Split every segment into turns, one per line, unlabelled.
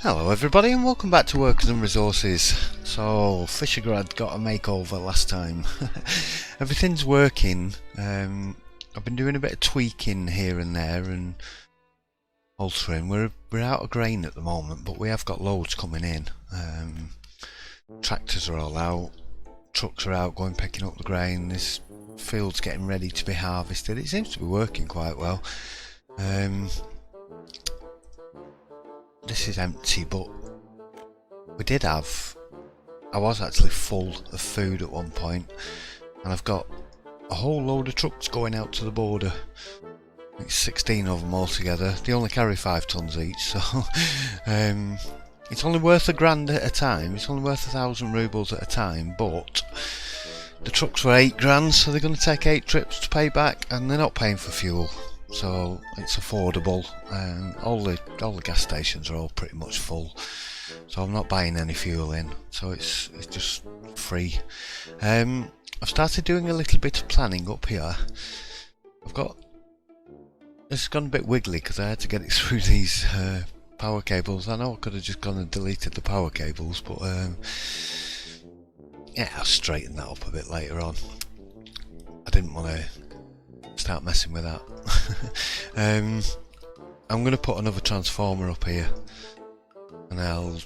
Hello everybody and welcome back to Workers and Resources. So Fishergrad got a makeover last time. Everything's working. I've been doing a bit of tweaking here and there and altering. We're out of grain at the moment, but we have got loads coming in. Tractors are all out, trucks are out going picking up the grain. This field's getting ready to be harvested. It seems to be working quite well. This is empty, but we did have, I was actually full of food at one point, and I've got a whole load of trucks going out to the border. It's 16 of them altogether. They only carry 5 tons each, so it's only worth £1,000 at a time. It's only worth 1,000 rubles at a time, but the trucks were £8,000, so they're going to take 8 trips to pay back, and they're not paying for fuel. So it's affordable, and all the gas stations are all pretty much full, so I'm not buying any fuel in, so it's just free. I've started doing a little bit of planning up here. It's gone a bit wiggly because I had to get it through these power cables. I know I could have just gone and deleted the power cables, but yeah, I'll straighten that up a bit later on. I didn't want to start messing with that. I'm going to put another transformer up here, and I'll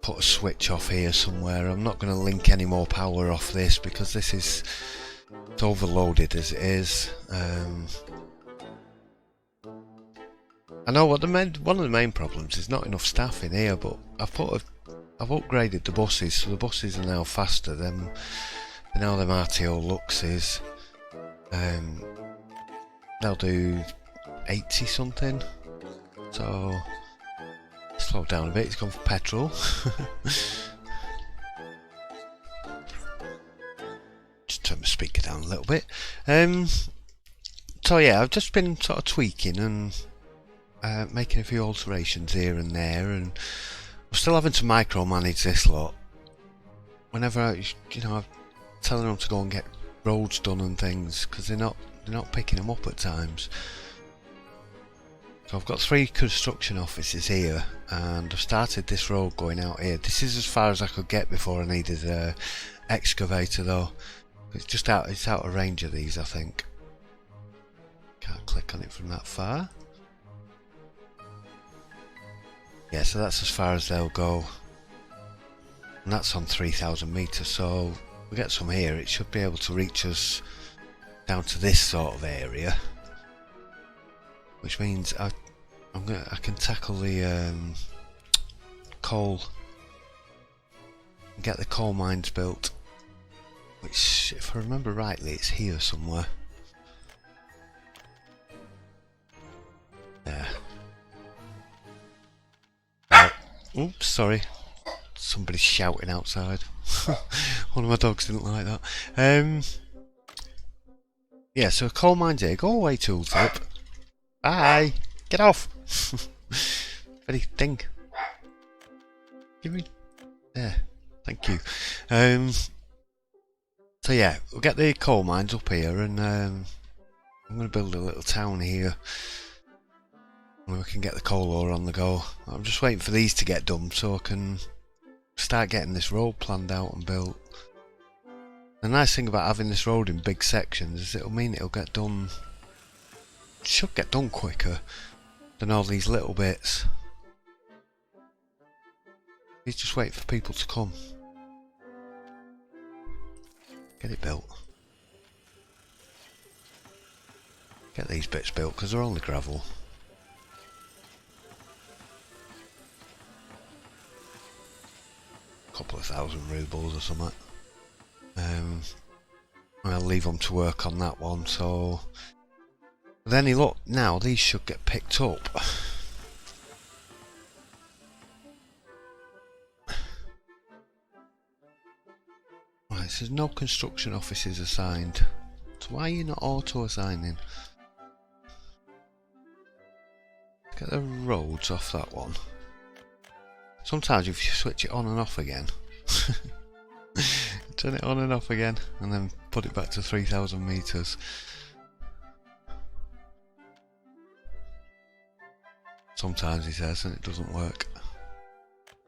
put a switch off here somewhere. I'm not going to link any more power off this because it's overloaded as it is. I know one of the main problems is not enough staff in here, but I've upgraded the buses, so the buses are now faster than them RTO Luxes. They'll do 80 something, so slow down a bit. It's gone for petrol. Just turn my speaker down a little bit. So yeah, I've just been sort of tweaking and making a few alterations here and there, and I'm still having to micromanage this lot. Whenever I'm telling them to go and get roads done and things, because they're not picking them up at times. So I've got 3 construction offices here, and I've started this road going out here. This is as far as I could get before I needed an excavator though. It's out of range of these, I think. Can't click on it from that far. Yeah, so that's as far as they'll go, and that's on 3,000 meters. So we get some here, it should be able to reach us down to this sort of area, which means I can tackle the coal and get the coal mines built, which, if I remember rightly, it's here somewhere. There. Oops, sorry. Somebody's shouting outside. One of my dogs didn't like that. Yeah, so coal mines here. Go away, tooltip. Bye. Get off. Very thing. Give me. There. Thank you. So yeah, we'll get the coal mines up here, and I'm going to build a little town here where we can get the coal ore on the go. I'm just waiting for these to get done so I can start getting this road planned out and built. The nice thing about having this road in big sections is it'll mean it'll get done, should get done quicker than all these little bits. He's just waiting for people to come. Get it built. Get these bits built because they're only gravel. Couple of 1,000 rubles or something. I'll leave them to work on that one. So then look, now these should get picked up. Right, so there's no construction offices assigned. So why are you not auto assigning? Get the roads off that one. Sometimes if you switch it on and off again, turn it on and off again, and then put it back to 3,000 meters.
Sometimes he says, and it doesn't work.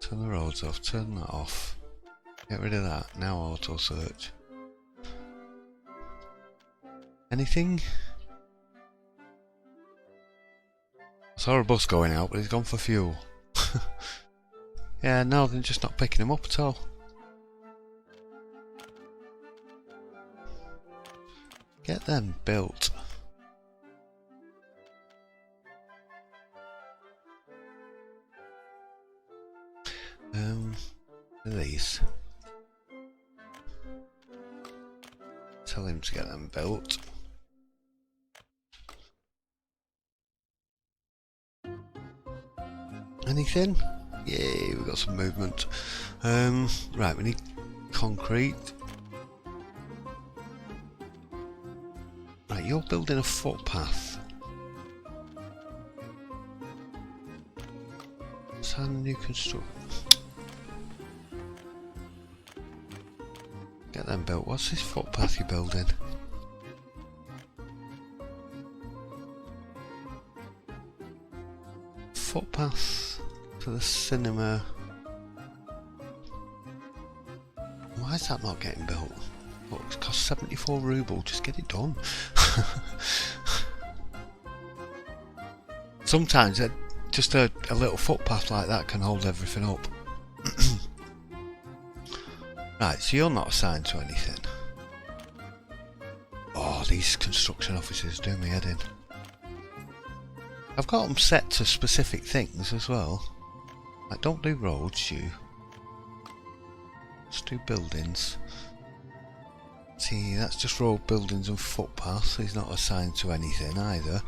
Turn the roads off, turn that off. Get rid of that. Now auto search. Anything? I saw a bus going out, but he's gone for fuel. Yeah, no, they're just not picking him up at all. Get them built. These. Tell him to get them built. Anything? Yay, we got some movement. Right, we need concrete. Right, you're building a footpath. Sand new construction. Get them built. What's this footpath you're building? Footpath to the cinema. Why is that not getting built? Look, it costs 74 ruble. Just get it done. Sometimes just a little footpath like that can hold everything up. Right, so you're not assigned to anything. Oh, these construction offices do me head in. I've got them set to specific things as well. Like, don't do roads, you. Just do buildings. See, that's just road, buildings and footpaths. He's not assigned to anything either.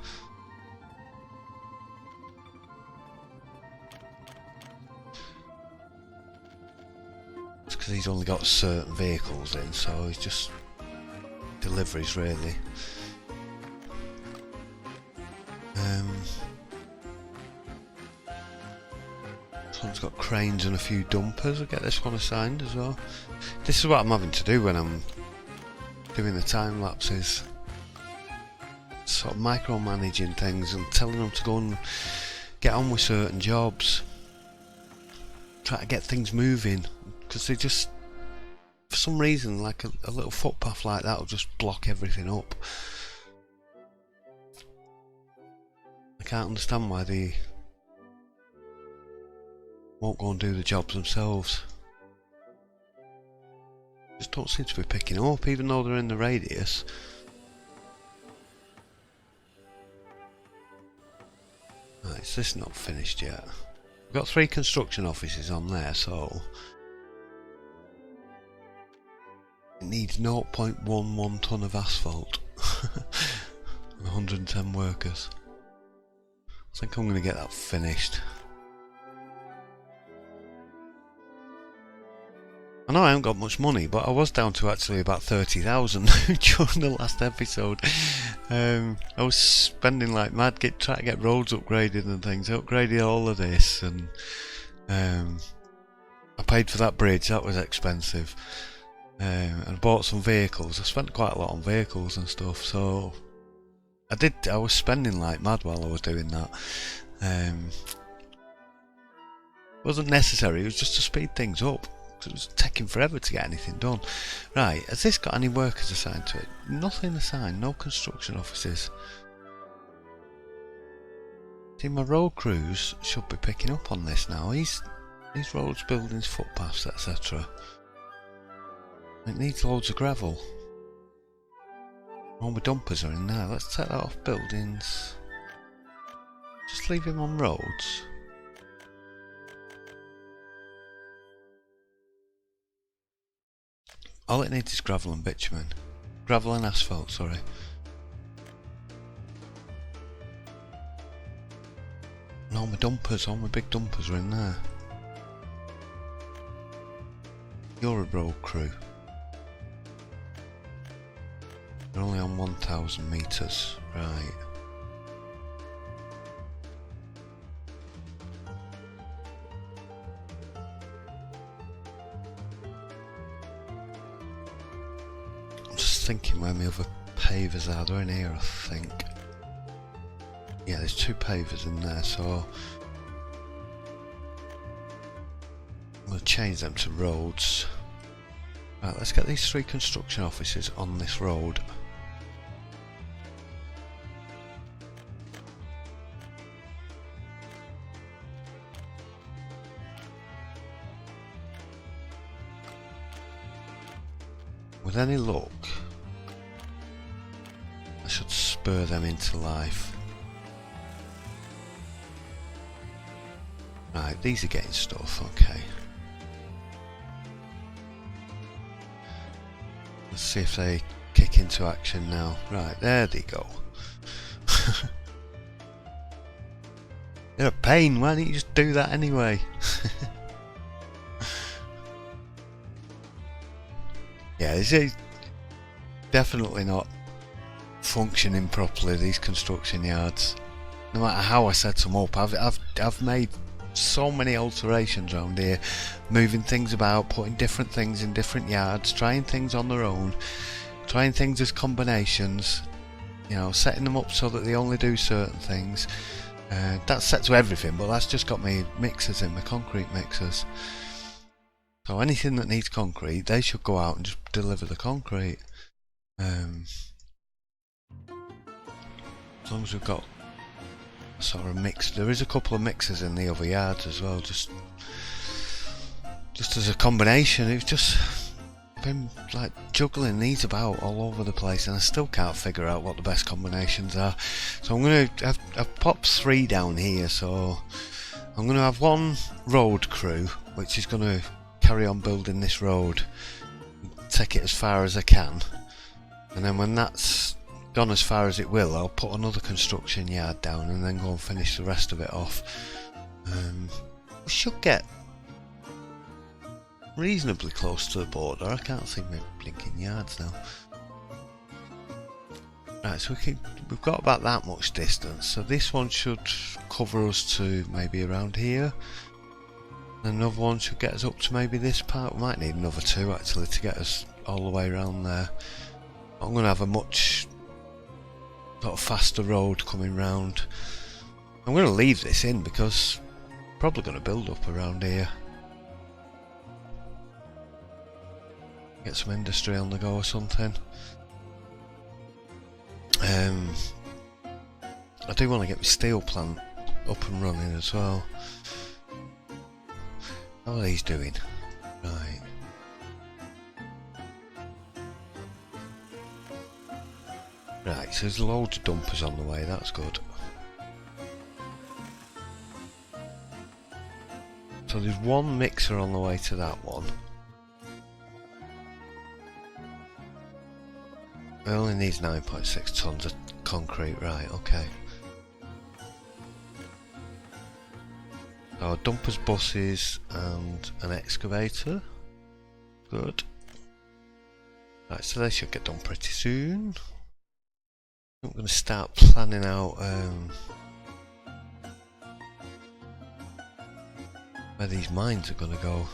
It's because he's only got certain vehicles in, so he's just deliveries really. This one's got cranes and a few dumpers. I'll get this one assigned as well. This is what I'm having to do when I'm doing the time lapses. Sort of micromanaging things and telling them to go and get on with certain jobs. Try to get things moving, because they just, for some reason, like a little footpath like that will just block everything up. I can't understand why they won't go and do the jobs themselves. Just don't seem to be picking up, even though they're in the radius. Right, is this not finished yet? We've got 3 construction offices on there, so it needs 0.11 tonne of asphalt and 110 workers. I think I'm going to get that finished. I know I haven't got much money, but I was down to actually about 30,000 during the last episode. I was spending like mad trying to get roads upgraded and things. I upgraded all of this, and I paid for that bridge. That was expensive. And I bought some vehicles. I spent quite a lot on vehicles and stuff. So I was spending like mad while I was doing that. It wasn't necessary. It was just to speed things up. It was taking forever to get anything done. Right, has this got any workers assigned to it? Nothing assigned, no construction offices. See, my road crews should be picking up on this now. These roads, buildings, footpaths, etc. It needs loads of gravel. All my dumpers are in there. Let's take that off buildings. Just leave him on roads. All it needs is gravel and bitumen. Gravel and asphalt, sorry. And all my dumpers, all my big dumpers are in there. You're a road crew. They're only on 1,000 metres, right. Thinking where my other pavers are. They're in here, I think. Yeah, there's 2 pavers in there, so I'm going to change them to roads. Right, let's get these 3 construction offices on this road. With any luck, I should spur them into life. Right, these are getting stuff, okay. Let's see if they kick into action now. Right, there they go. They're a pain, why don't you just do that anyway? Yeah, this is definitely not functioning properly, these construction yards. No matter how I set them up, I've made so many alterations around here, moving things about, putting different things in different yards, trying things on their own, trying things as combinations, you know, setting them up so that they only do certain things. That's set to everything, but that's just got me mixers in, my concrete mixers. So anything that needs concrete, they should go out and just deliver the concrete. As long as we've got a sort of mix, there is a couple of mixers in the other yards as well, just as a combination. It's just been like juggling these about all over the place, and I still can't figure out what the best combinations are. So I've popped 3 down here, so I'm gonna have 1 road crew which is gonna carry on building this road, take it as far as I can, and then when that's gone as far as it will, I'll put another construction yard down and then go and finish the rest of it off. We should get reasonably close to the border. I can't see my blinking yards now. Right, so we've got about that much distance, so this one should cover us to maybe around here. Another one should get us up to maybe this part. We might need another 2 actually to get us all the way around there. I'm going to have a much sort of faster road coming round. I'm going to leave this in because I'm probably going to build up around here. Get some industry on the go or something. I do want to get my steel plant up and running as well. How are these doing? Right. Right, so there's loads of dumpers on the way, that's good. So there's 1 mixer on the way to that one. It only needs 9.6 tons of concrete, right, okay. So dumpers, buses and an excavator. Good. Right, so they should get done pretty soon. I'm going to start planning out where these mines are going to go.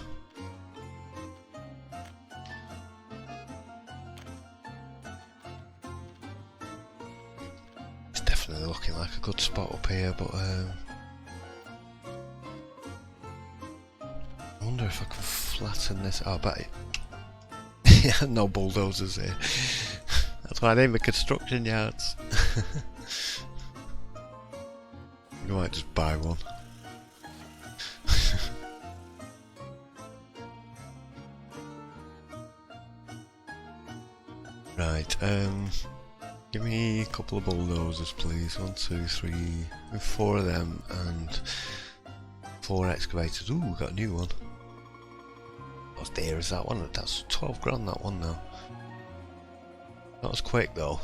It's definitely looking like a good spot up here, but I wonder if I can flatten this. Oh, I bet it. Yeah, no bulldozers here. That's why I need my construction yards. I might just buy one. Right, give me a couple of bulldozers please. 1, 2, 3, 4 of them and 4 excavators. Ooh, we got a new one. Not as dear as that one. That's 12 grand that one now. Not as quick though.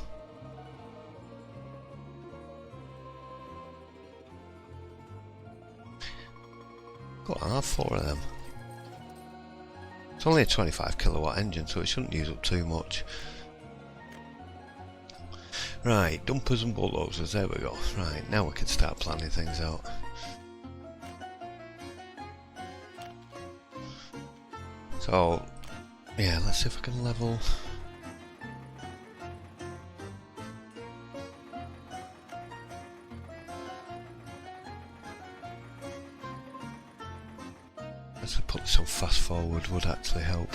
Go on, I'll have 4 of them. It's only a 25 kilowatt engine, so it shouldn't use up too much. Right, dumpers and bulldozers, there we go. Right, now we can start planning things out. So, yeah, let's see if I can level. Actually put this on fast forward would actually help.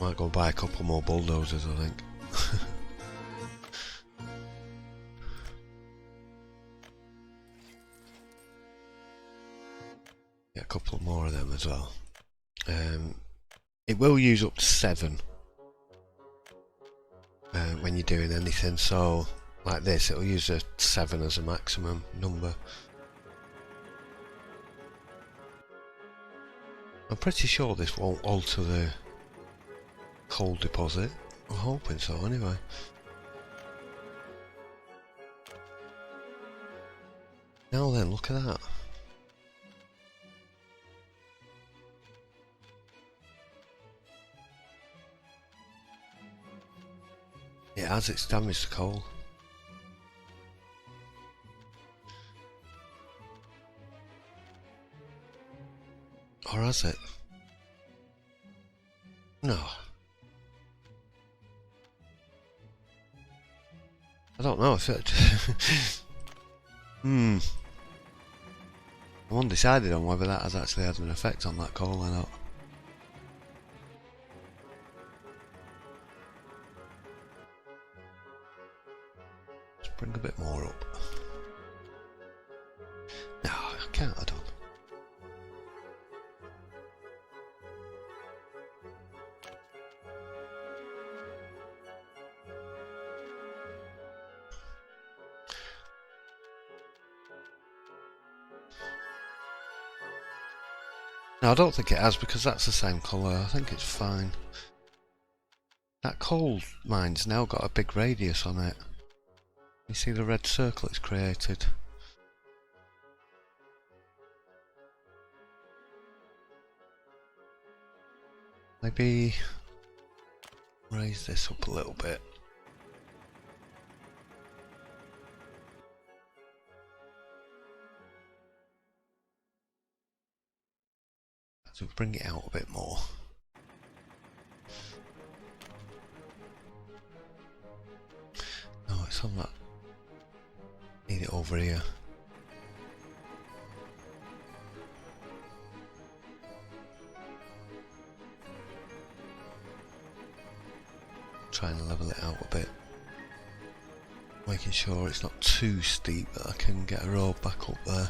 Might go buy a couple more bulldozers, I think. Get a couple more of them as well. It will use up to 7 when you're doing anything, so like this it'll use a 7 as a maximum number. I'm pretty sure this won't alter the coal deposit. I'm hoping so anyway. Now then, look at that. It has its damage to coal. Or has it? No. I don't know if it... I'm undecided on whether that has actually had an effect on that coal or not. Let's bring a bit more up. No, I can't add on. No, I don't think it has because that's the same colour. I think it's fine. That coal mine's now got a big radius on it. You see the red circle it's created? Maybe raise this up a little bit. So bring it out a bit more. No, it's on that. Need it over here. Trying to level it out a bit. Making sure it's not too steep that I can get a road back up there.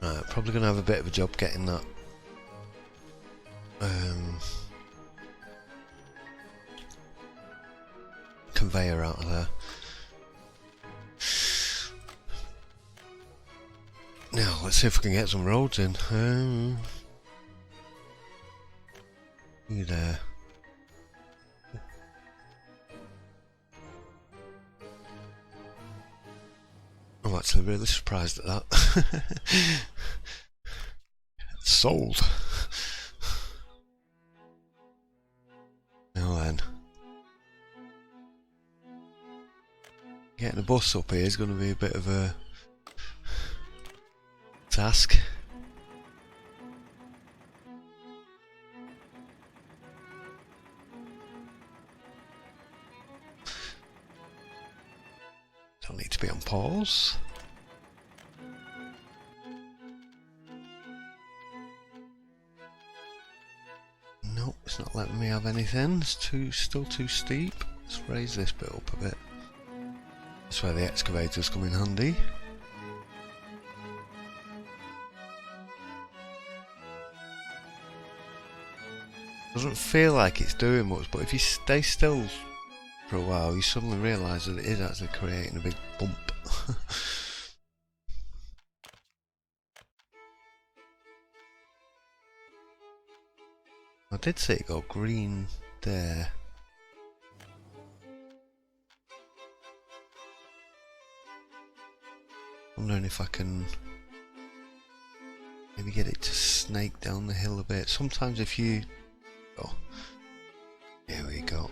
Right, probably going to have a bit of a job getting that conveyor out of there. Now, let's see if we can get some roads in. You there? I'm actually really surprised at that. Sold. Now then. Getting a bus up here is going to be a bit of a task. Don't need to be on pause. Nope, it's not letting me have anything. It's still too steep. Let's raise this bit up a bit. That's where the excavators come in handy. Doesn't feel like it's doing much, but if you stay still for a while, you suddenly realise that it is actually creating a big bump. I did see it go green there. Wondering if I can maybe get it to snake down the hill a bit. Sometimes if you... Oh, here we go.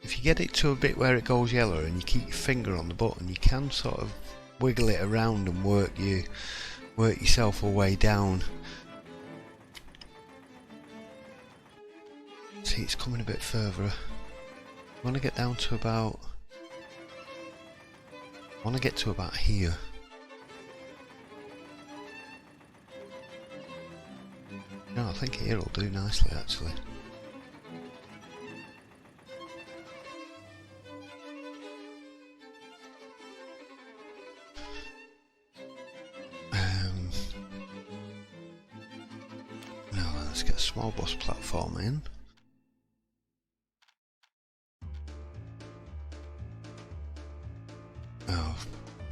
If you get it to a bit where it goes yellow and you keep your finger on the button, you can sort of wiggle it around and work yourself a way down. See, it's coming a bit further. I want to get down to about... I want to get to about here. No, I think here will do nicely actually. Now let's get a small bus platform in. Oh,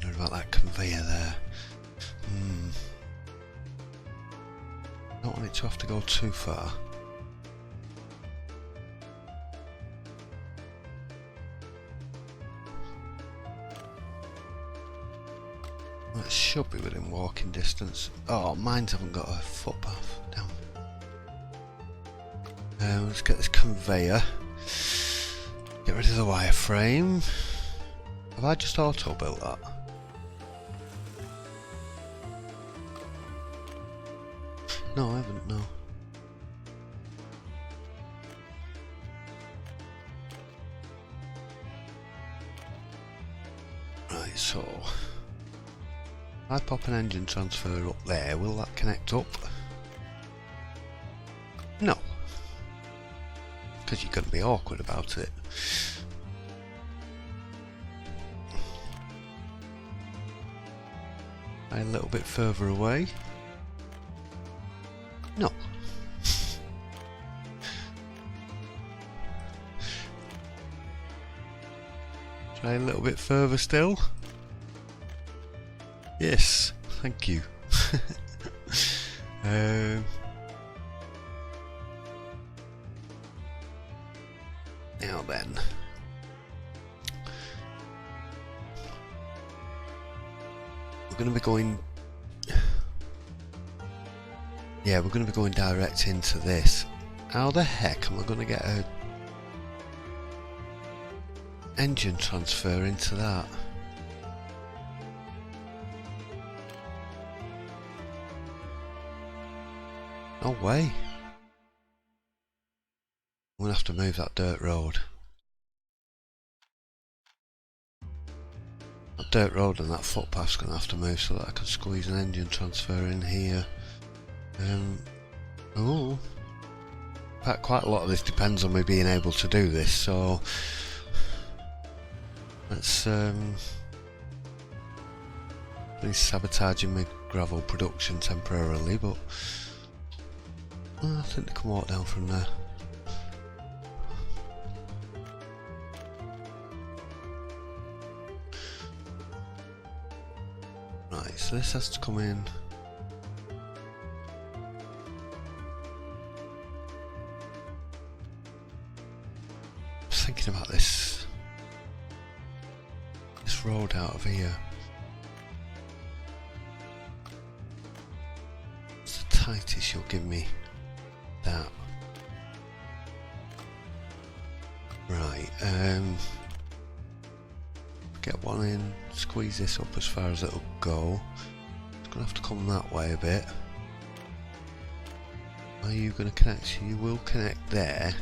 what about that conveyor there? Don't want it to have to go too far. That should be within walking distance. Oh, mines haven't got a footpath down. Let's get this conveyor. Get rid of the wireframe. Have I just auto built that? No, I haven't, no. Right, so... if I pop an engine transfer up there, will that connect up? No. Because you're going to be awkward about it. A little bit further away. No. Try a little bit further still. Yes, thank you. Now then. We're going to be going... yeah, we're going to be going direct into this. How the heck am I going to get a engine transfer into that? No way. I'm going to have to move that dirt road. That dirt road and that footpath's going to have to move so that I can squeeze an engine transfer in here. Oh. In fact, quite a lot of this depends on me being able to do this, so let's please sabotaging my gravel production temporarily, but I think they can walk down from there. Right, so this has to come in. Thinking about this road out of here. It's the tightest you'll give me. That. Right, get one in, squeeze this up as far as it'll go. It's gonna have to come that way a bit. Are you gonna connect? You will connect there.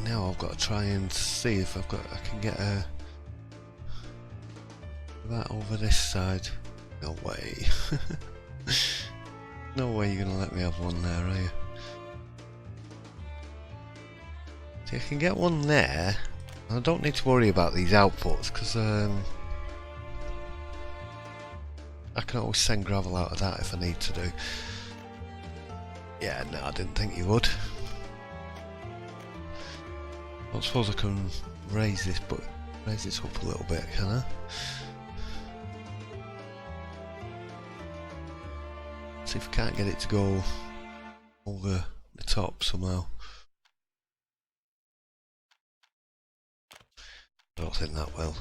Now I've got to try and see if I can get that over this side. No way. No way you're gonna let me have one there, are you? See, I can get one there. I don't need to worry about these outputs because I can always send gravel out of that if I need to do. Yeah, no, I didn't think you would. I suppose I can raise this up a little bit, can I? See if I can't get it to go over the top somehow. I don't think that will.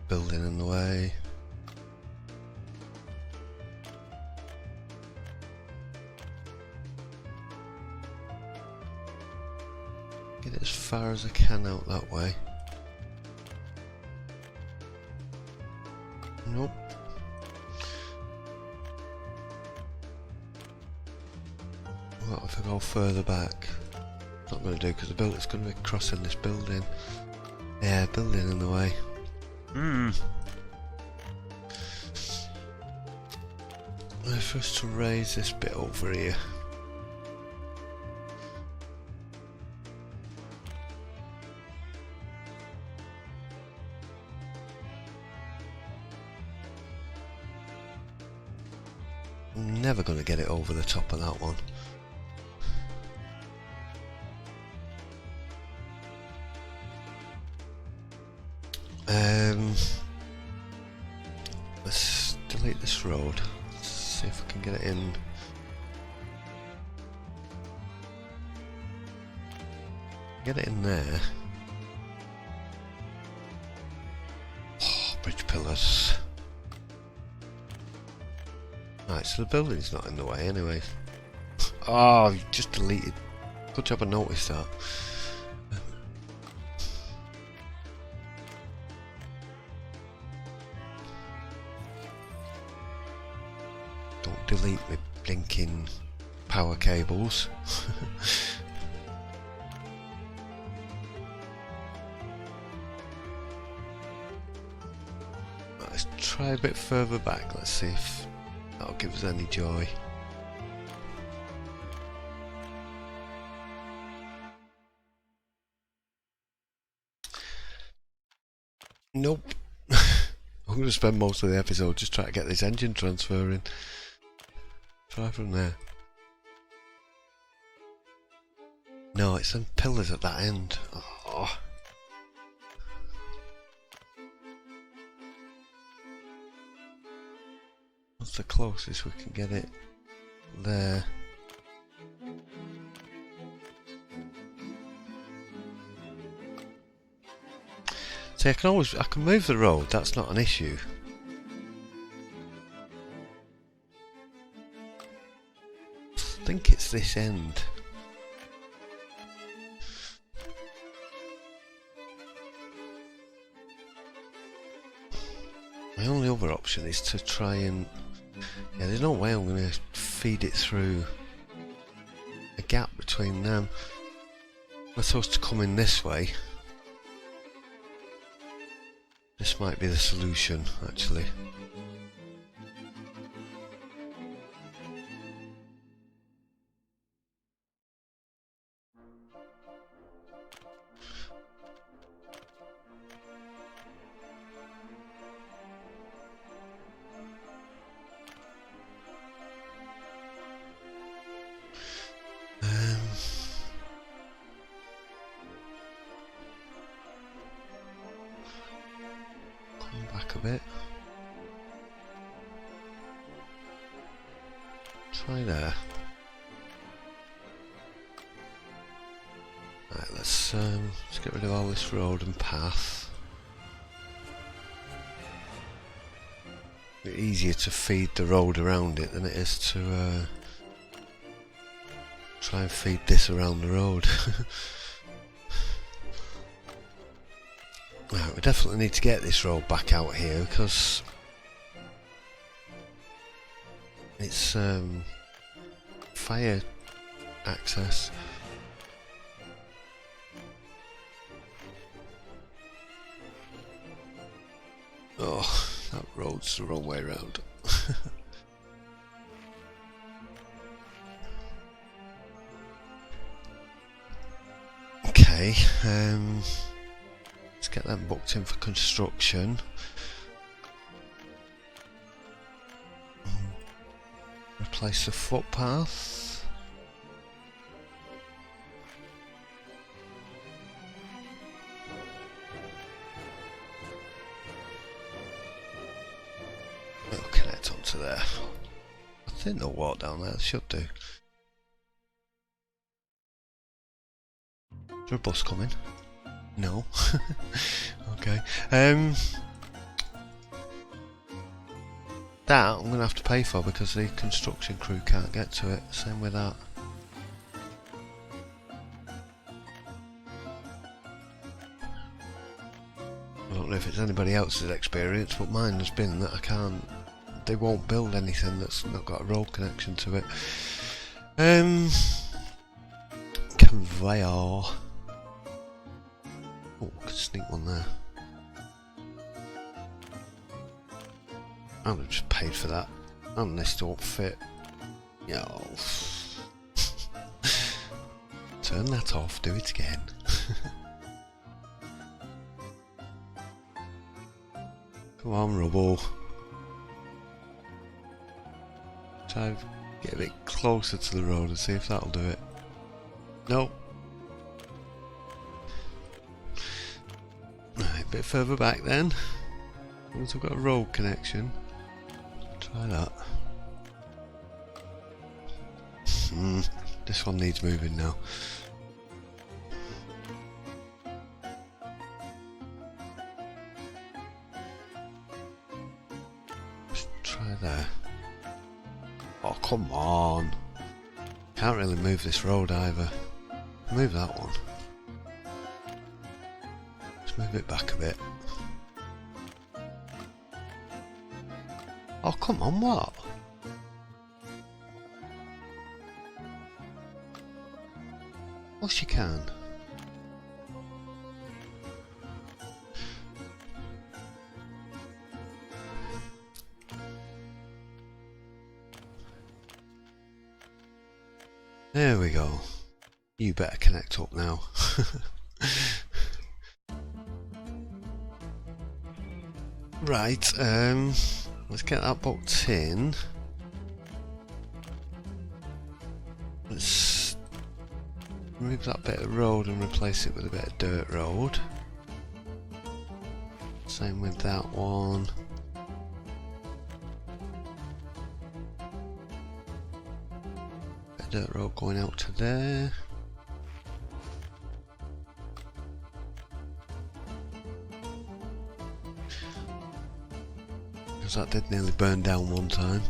Building in the way. Get it as far as I can out that way. Nope. What if I go further back? Not going to do because it's going to be crossing this building. Yeah, building in the way. For us to raise this bit over here. I'm never going to get it over the top of that one. Let's delete this road. Let's see if I can get it in. Get it in there. Oh, bridge pillars. Right, so the building's not in the way anyway. Oh, you just deleted. Good job I noticed that. Don't delete my blinking power cables. Let's try a bit further back. Let's see if that'll give us any joy. Nope. I'm going to spend most of the episode just trying to get this engine transferring. Try from there. No, it's them pillars at that end. Oh. What's the closest we can get it? There. See, I can move the road, that's not an issue. I think it's this end. My only other option is to try and... Yeah, there's no way I'm going to feed it through a gap between them. We're supposed to come in this way. This might be the solution, actually. A bit. Try there. Right, let's get rid of all this road and path. A bit easier to feed the road around it than it is to try and feed this around the road. Right, we definitely need to get this road back out here because it's fire access. Oh, that road's the wrong way around. Okay, let's get them booked in for construction. Replace the footpath. It'll connect onto there. I think they'll walk down there, they should do. Is there a bus coming? No. Okay. That I'm going to have to pay for because the construction crew can't get to it. Same with that. don't know if it's anybody else's experience, but mine has been that they won't build anything that's not got a road connection to it. Conveyor. Oh, I could sneak one there. I would have just paid for that. And this don't fit. Yo. Turn that off, do it again. Come on, rubble. Try to get a bit closer to the road and see if that'll do it. Nope. Right, a bit further back then. Once I've got a road connection. Try that. This one needs moving now. Let's try there. Oh, come on. Can't really move this road either. Move that one. Let's move it back a bit. Oh, come on, what? Of course you can. There we go. You better connect up now. Right, let's get that booked in. Let's remove that bit of road and replace it with a bit of dirt road. Same with that one. Bit of dirt road going out to there. Because that did nearly burn down one time.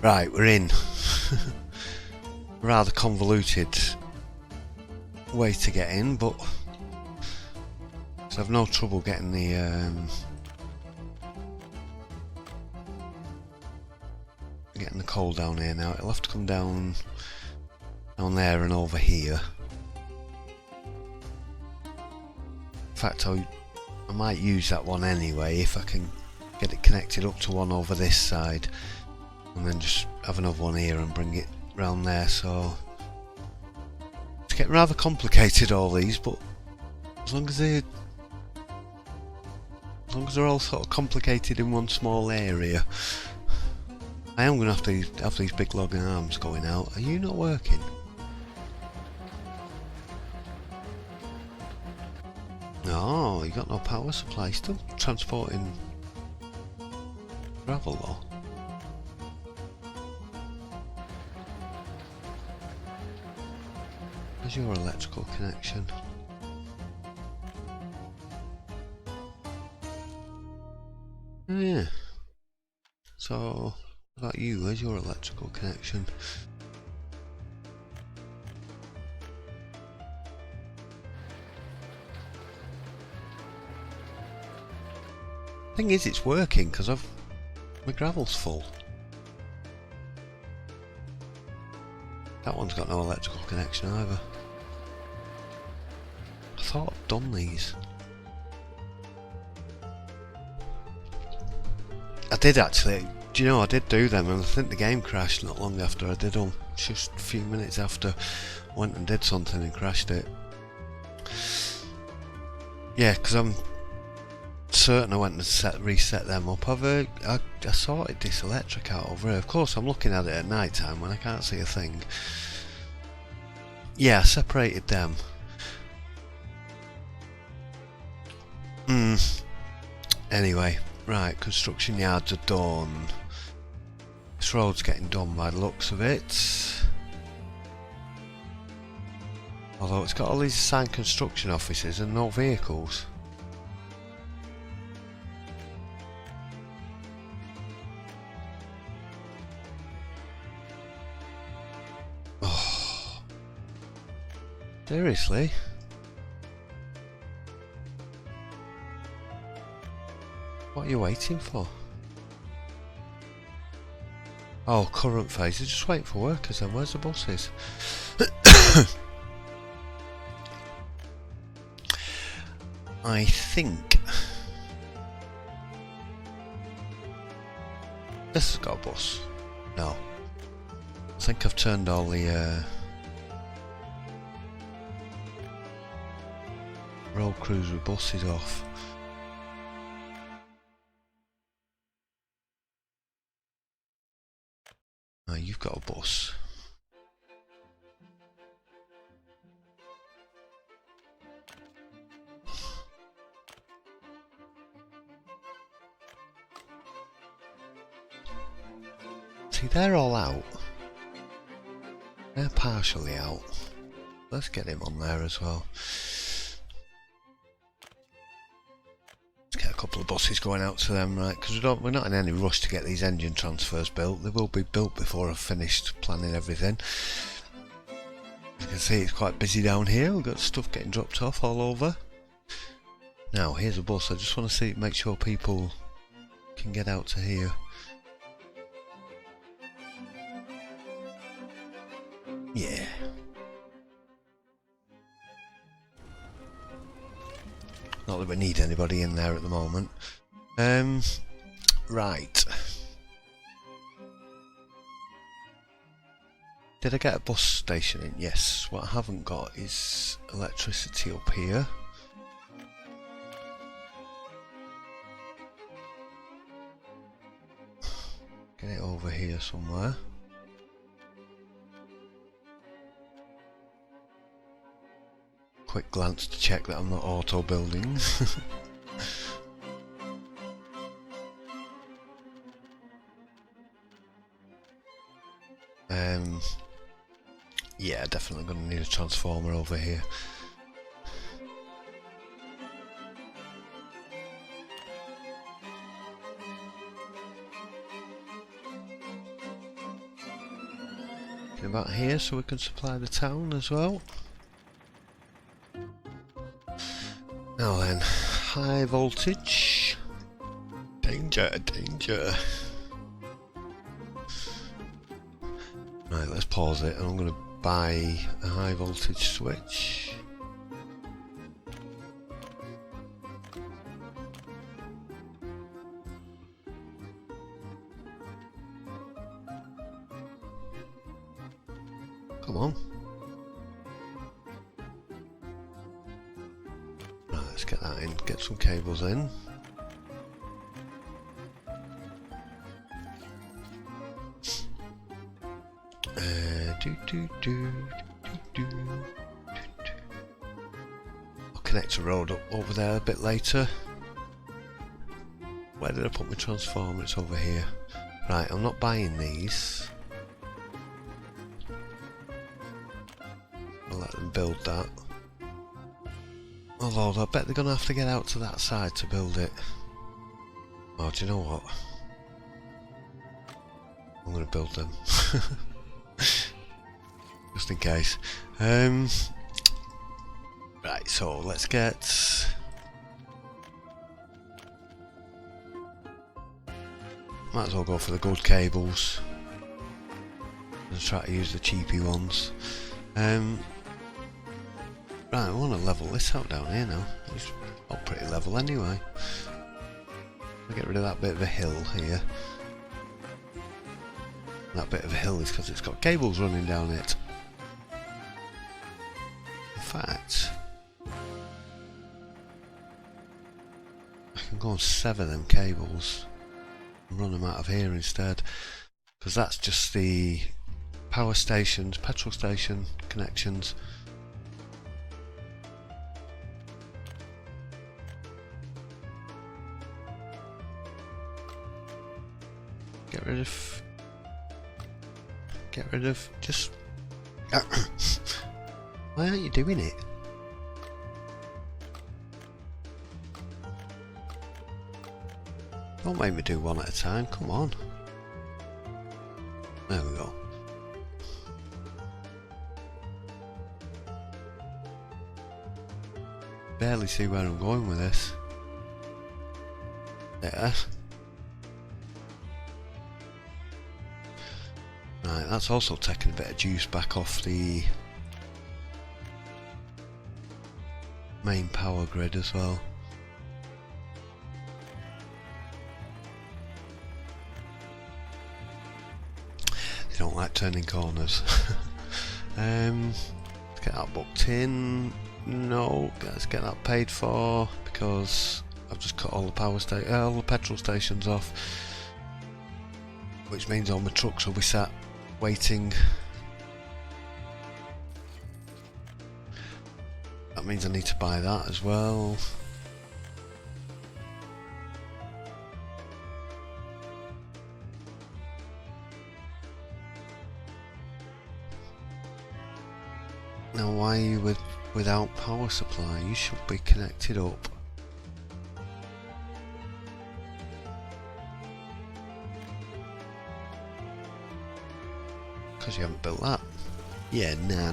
Right, we're in. Rather convoluted way to get in, but so I've no trouble getting the coal down here now. It'll have to come down there and over here. In fact, I might use that one anyway if I can get it connected up to one over this side. And then just have another one here and bring it round there. So it's getting rather complicated, all these, but as long as they're all sort of complicated in one small area. I am going to have these big logging arms going out. Are you not working? No, you got no power supply. Still transporting gravel though. Where's your electrical connection? Oh yeah. So, what about you? Where's your electrical connection? Thing is, it's working because my gravel's full. That one's got no electrical connection either. I thought I'd done these. I did actually. Do you know, I did do them, and I think the game crashed not long after I did them. Just a few minutes after I went and did something and crashed it. Yeah, because I'm certain I went and reset them up. I sorted this electric out over here. Of course, I'm looking at it at night time when I can't see a thing. Yeah, I separated them. Anyway, right, construction yards are done. This road's getting done by the looks of it. Although it's got all these assigned construction offices and no vehicles. Seriously? What are you waiting for? Oh, current phase. They're just waiting for workers then. Where's the buses? I think this has got a bus. No. I think I've turned all the road crews with buses off. Oh, you've got a bus. See, they're all out. They're partially out. Let's get him on there as well. Let's get a couple of buses going out to them, right? Because we're not in any rush to get these engine transfers built. They will be built before I've finished planning everything. As you can see, it's quite busy down here. We've got stuff getting dropped off all over. Now, here's a bus. I just want to make sure people can get out to here. Yeah. Not that we need anybody in there at the moment. Right. Did I get a bus station in? Yes. What I haven't got is electricity up here. Get it over here somewhere. Quick glance to check that I'm not auto building. Yeah, definitely going to need a transformer over here. Get about here so we can supply the town as well. Now then, high voltage. Danger, danger. Right, let's pause it and I'm going to buy a high voltage switch. Come on. Right, let's get that in, get some cables in. I'll connect a road up over there a bit later. Where did I put my transformer? It's over here. Right, I'm not buying these. I'll let them build that. Although I bet they're going to have to get out to that side to build it. Oh, do you know what? I'm going to build them. Just in case. Right, so let's get... Might as well go for the good cables. Let's try to use the cheapy ones. Right, I want to level this out down here now. It's all pretty level anyway. I'll get rid of that bit of a hill here. That bit of a hill is because it's got cables running down it. In fact, I can go and sever them cables and run them out of here instead, because that's just the power stations, petrol station connections. Get rid of, just... Why aren't you doing it? Don't make me do one at a time, come on. There we go. barely see where I'm going with this. There. Right, that's also taking a bit of juice back off the main power grid as well. They don't like turning corners. Let's get that booked in. No, let's get that paid for because I've just cut all the petrol stations off, which means all my trucks will be sat waiting. That means I need to buy that as well. Now why are you without power supply? You should be connected up. Because you haven't built that. Yeah, nah.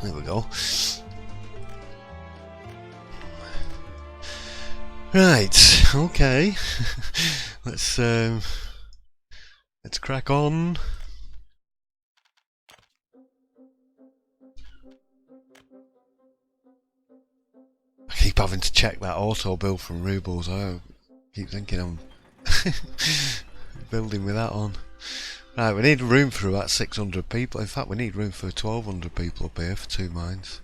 There we go. Right, okay. let's crack on. I keep having to check that auto build from Rubles. I keep thinking I'm building with that on. Right, we need room for about 600 people. In fact, we need room for 1,200 people up here for 2 mines.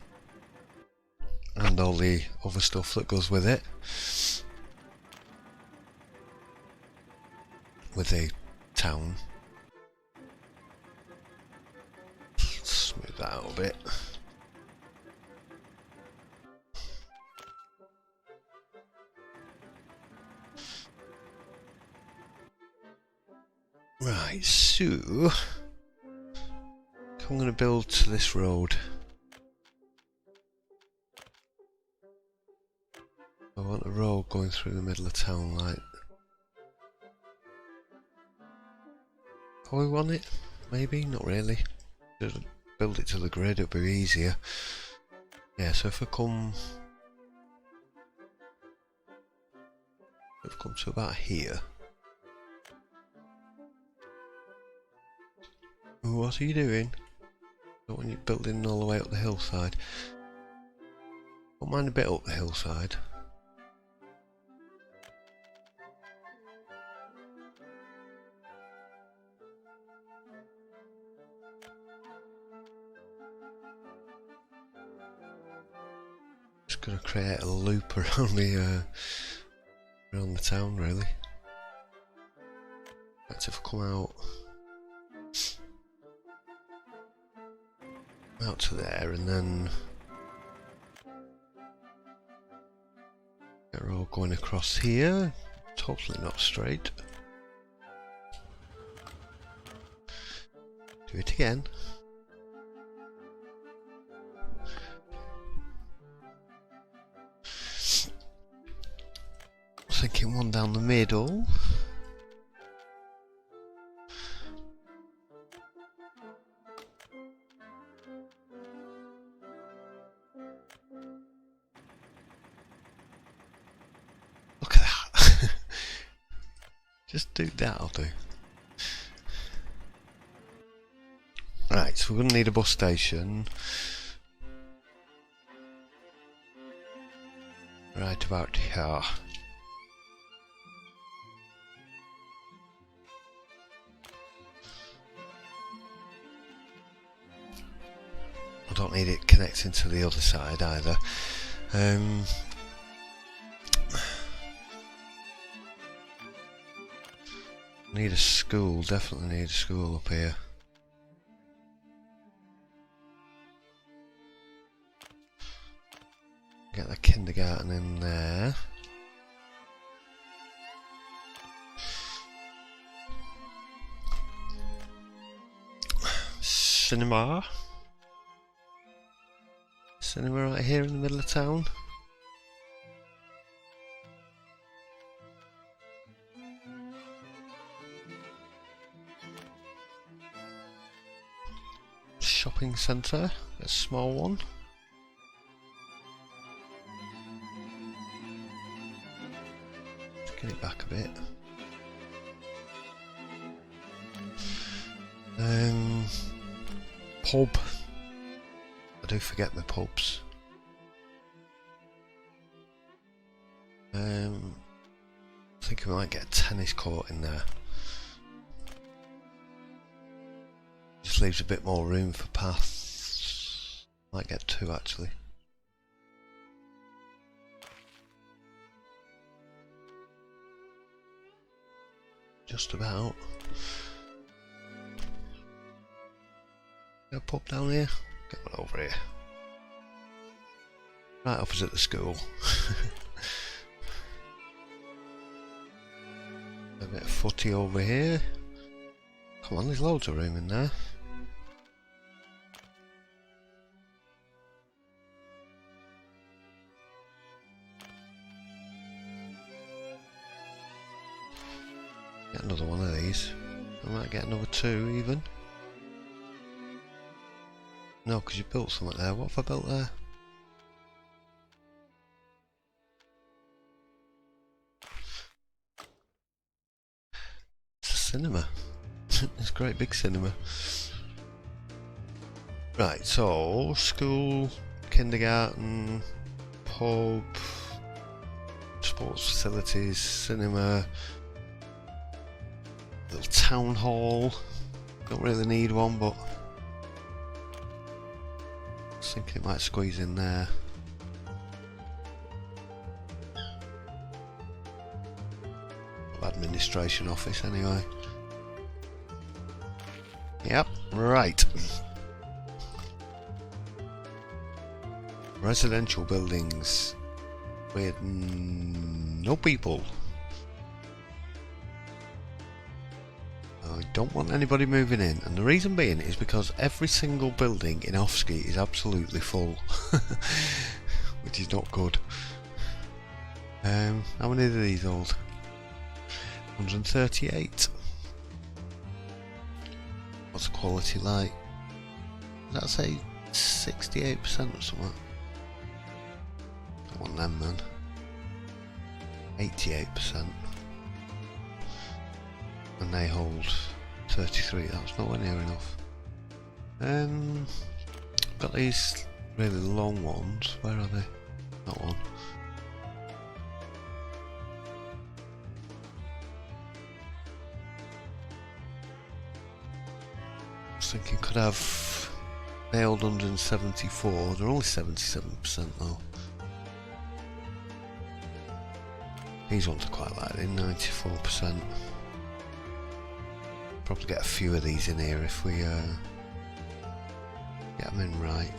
And all the other stuff that goes with it. With the town. Smooth that out a bit. Right, so I'm going to build to this road. I want a road going through the middle of town, like. Oh, we want it? Maybe? Not really. Just build it to the grid, it'll be easier. Yeah, so if I come to about here. What are you doing? Don't want you building all the way up the hillside. Don't mind a bit up the hillside. Just gonna create a loop around the town, really. That's if I come out to there and then they're all going across here. Totally not straight. Do it again. Thinking one down the middle. Look at that. Just do that, I'll do. Right, so we're going to need a bus station. Right about here. I don't need it connecting to the other side either. Need a school, definitely need a school up here. Get the kindergarten in there. Cinema. Cinema right here in the middle of town. Shopping centre, a small one. Pub. I do forget my pubs. I think we might get a tennis court in there. Just leaves a bit more room for paths. Might get two actually. Just about. Got a pub down here. Get one over here. Right opposite the school. A bit of footy over here. Come on, there's loads of room in there. Get another one of these. I might get another two even. No, because you built something there. What have I built there? It's a cinema. It's a great big cinema. Right, so school, kindergarten, pub, sports facilities, cinema, little town hall. Don't really need one, but I was thinking it might squeeze in there. Administration office anyway. Yep, right. Residential buildings with no people. I don't want anybody moving in, and the reason being is because every single building in Offski is absolutely full, which is not good. How many are these old? 138. What's the quality like? Does that say 68% or something? Don't want them, man. 88%. And they hold 33. That's nowhere near enough. Got these really long ones. Where are they? That one. I was thinking could have they hold 174. They're only 77% though. These ones are quite light. They're 94%. Probably get a few of these in here if we get them in right.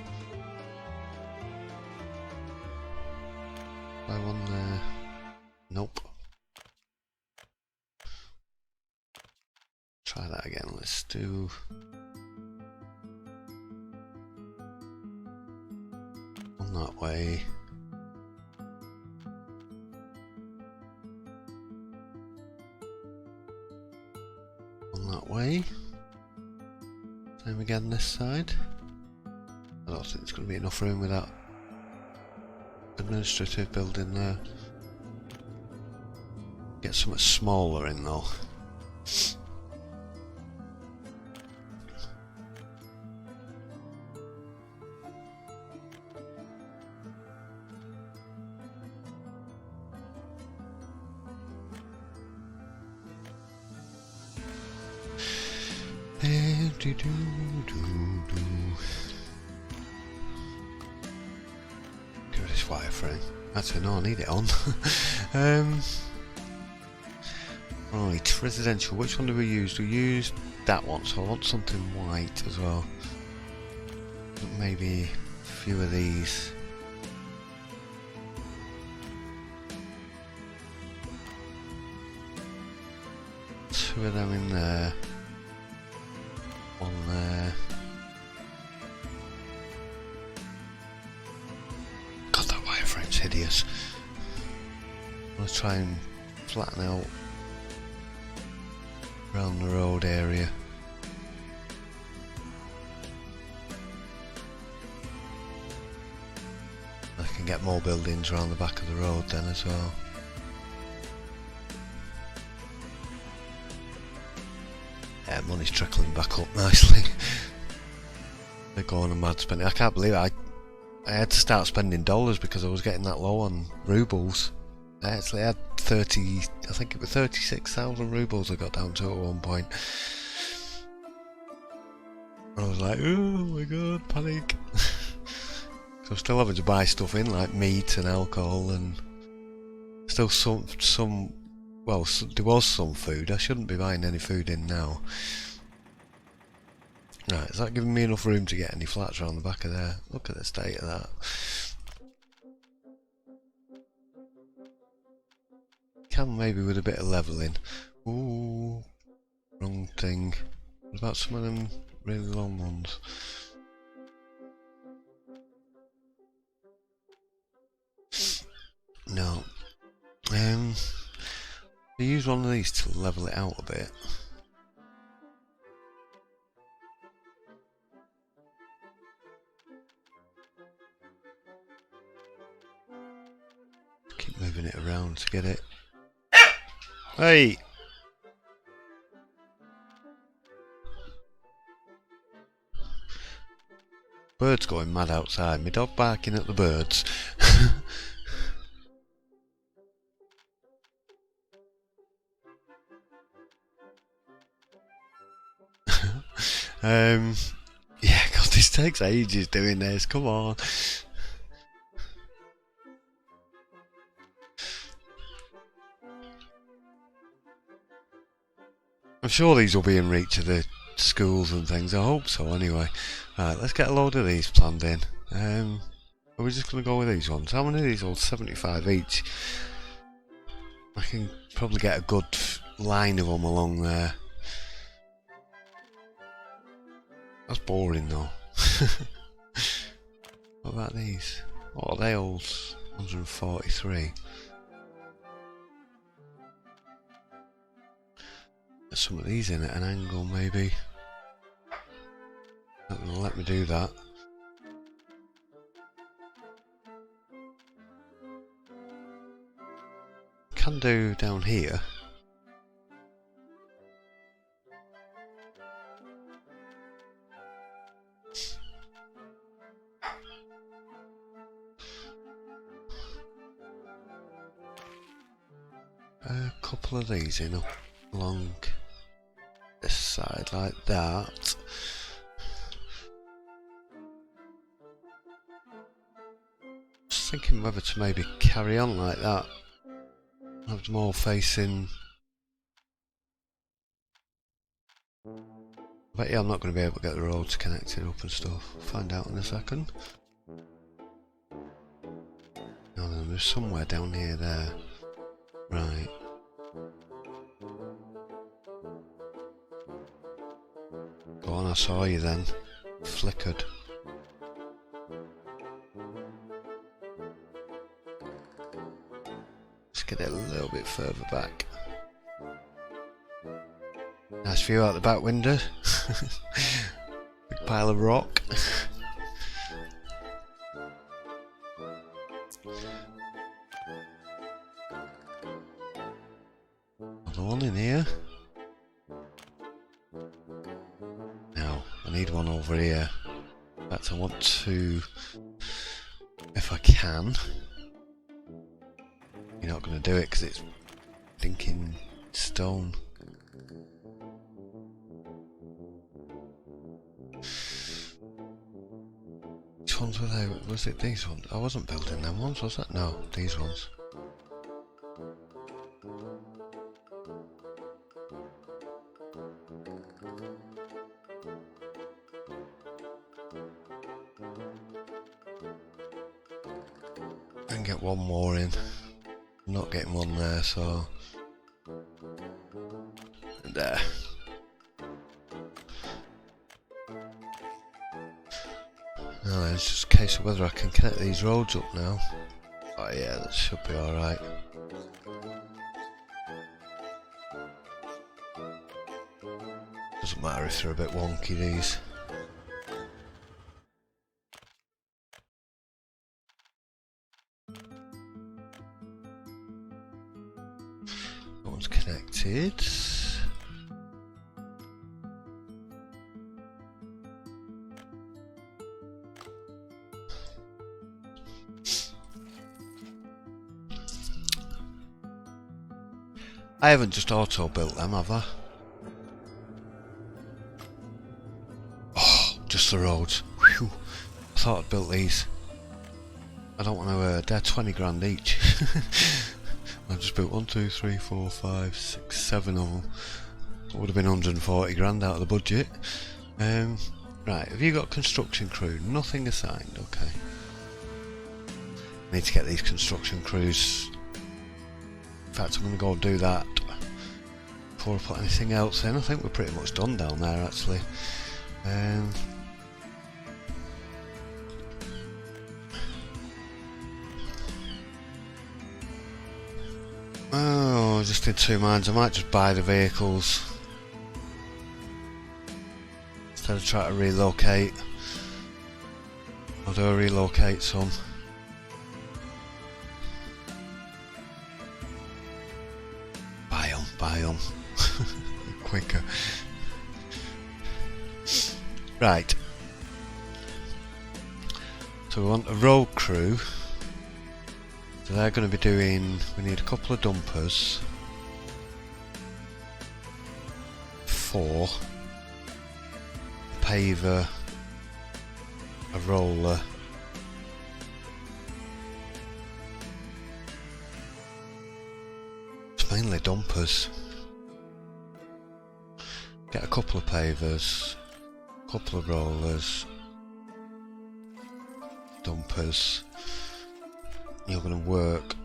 Buy one there. Nope. Try that again. Let's do one that way. That way. Same again this side. I don't think there's going to be enough room with that administrative building there. Get something smaller in though. Give this wireframe. Actually, no, I need it on. Right, residential. Which one do we use? We used that one, so I want something white as well. Maybe a few of these. Two of them in there. One there. God, that wireframe's hideous. I'm gonna try and flatten out around the road area. I can get more buildings around the back of the road then as well. money's trickling back up nicely. They're going on mad spending. I can't believe it. I had to start spending dollars because I was getting that low on rubles. I actually had 30, I think it was 36,000 rubles I got down to at one point. And I was like, oh my god, panic. So I'm still having to buy stuff in like meat and alcohol and still some well, there was some food. I shouldn't be buying any food in now. Right, is that giving me enough room to get any flats around the back of there? Look at the state of that. Can maybe with a bit of levelling. Ooh, wrong thing. What about some of them really long ones? No. I use one of these to level it out a bit. Keep moving it around to get it. Hey! Birds going mad outside. My dog barking at the birds. Yeah, God, this takes ages doing this. Come on. I'm sure these will be in reach of the schools and things. I hope so, anyway. Right, let's get a load of these planned in. Are we just going to go with these ones? How many of these are 75 each? I can probably get a good line of them along there. That's boring though. What about these? What are they all? 143. There's some of these in at an angle maybe. Not gonna let me do that. Can do down here. A couple of these in along this side like that. Just thinking whether to maybe carry on like that. Have them all facing. I bet you I'm not going to be able to get the roads connected up and stuff. Find out in a second. No, there's somewhere down here there. Right. Go on, I saw you then. Flickered. Let's get it a little bit further back. Nice view out the back window. Big pile of rock. Another one in here. Now, I need one over here. In fact, I want to, if I can. You're not going to do it because it's stinking stone. Which ones were they? Was it these ones? I wasn't building them ones, was that? No, these ones. And get one more in. I'm not getting one there, so. And there. No, it's just a case of whether I can connect these roads up now. Oh yeah, that should be alright. Doesn't matter if they're a bit wonky, these. That one's connected. I haven't just auto built them, have I? Oh, just the roads. Whew. I thought I'd built these. I don't want to, they're 20 grand each. I've just built 1, 2, 3, 4, 5, 6, 7 of them. It would have been 140 grand out of the budget. Right, have you got construction crew? Nothing assigned, okay. Need to get these construction crews. In fact, I'm going to go and do that before I put anything else in. I think we're pretty much done down there actually. Oh, just in two minds. I might just buy the vehicles instead of trying to relocate. I'll do a relocate some. Buy them. Quicker. Right. So we want a road crew. So they're going to be doing, we need a couple of dumpers, 4, a paver, a roller, it's mainly dumpers. Get a couple of pavers, a couple of rollers, dumpers. You're going to work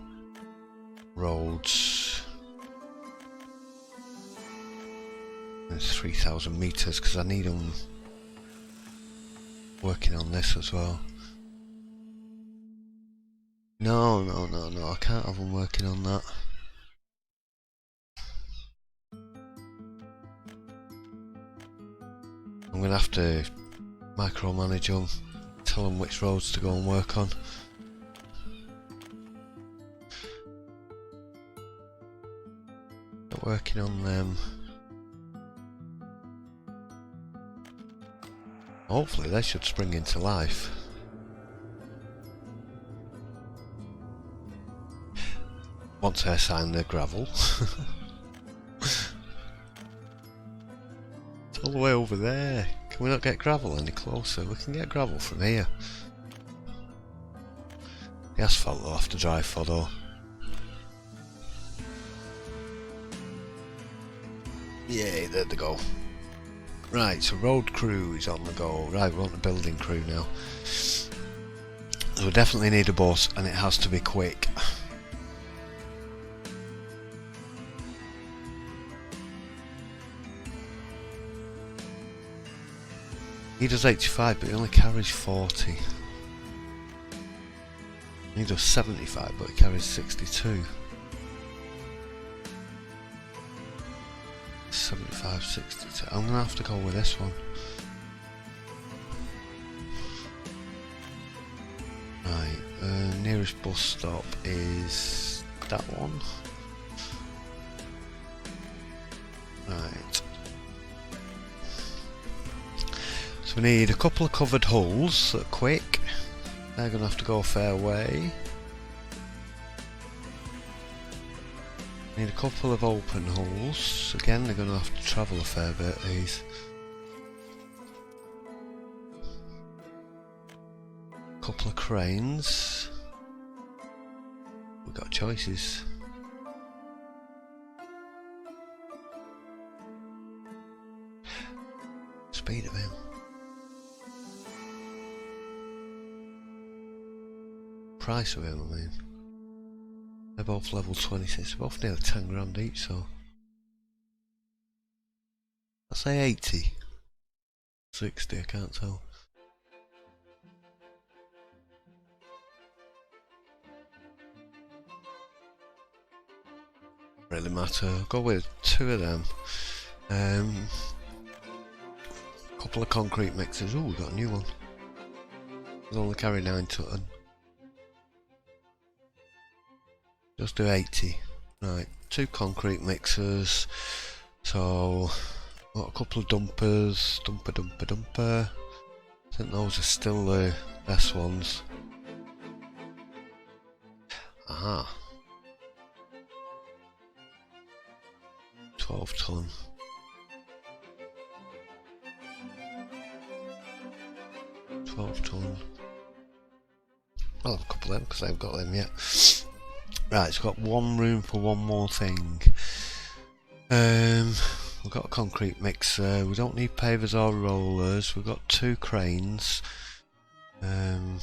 roads. There's 3,000 meters because I need them working on this as well. No, I can't have them working on that. I'm going to have to micromanage them, tell them which roads to go and work on. Working on them. Hopefully they should spring into life. Once I assign the gravel. It's all the way over there. Can we not get gravel any closer? We can get gravel from here. The asphalt will have to dry for though. Yay, there they go. Right, so road crew is on the go. Right, we want a building crew now. So we definitely need a bus and it has to be quick. He does 85 but he only carries 40. He does 75 but he carries 62. 75, 62. I'm gonna have to go with this one. Right, nearest bus stop is that one. Right. So we need a couple of covered hulls that are quick. They're gonna have to go a fair way. Need a couple of open hulls. Again, they're going to have to travel a fair bit, these. Couple of cranes. We've got choices. Speed of him. Price of him, I mean. They're both level 26, they're both nearly 10 grand each, so I'll say 80, 60, I can't tell. Really matter, I'll go with 2 of them. Couple of concrete mixers, ooh, we got a new one. It'll only carry 9 ton. Just do 80. Right, 2 concrete mixers. So, got a couple of dumpers. Dumper. I think those are still the best ones. Aha. 12 ton. I'll have a couple of them because I haven't got them yet. Right, it's got one room for one more thing. We've got a concrete mixer. We don't need pavers or rollers. We've got 2 cranes. I'm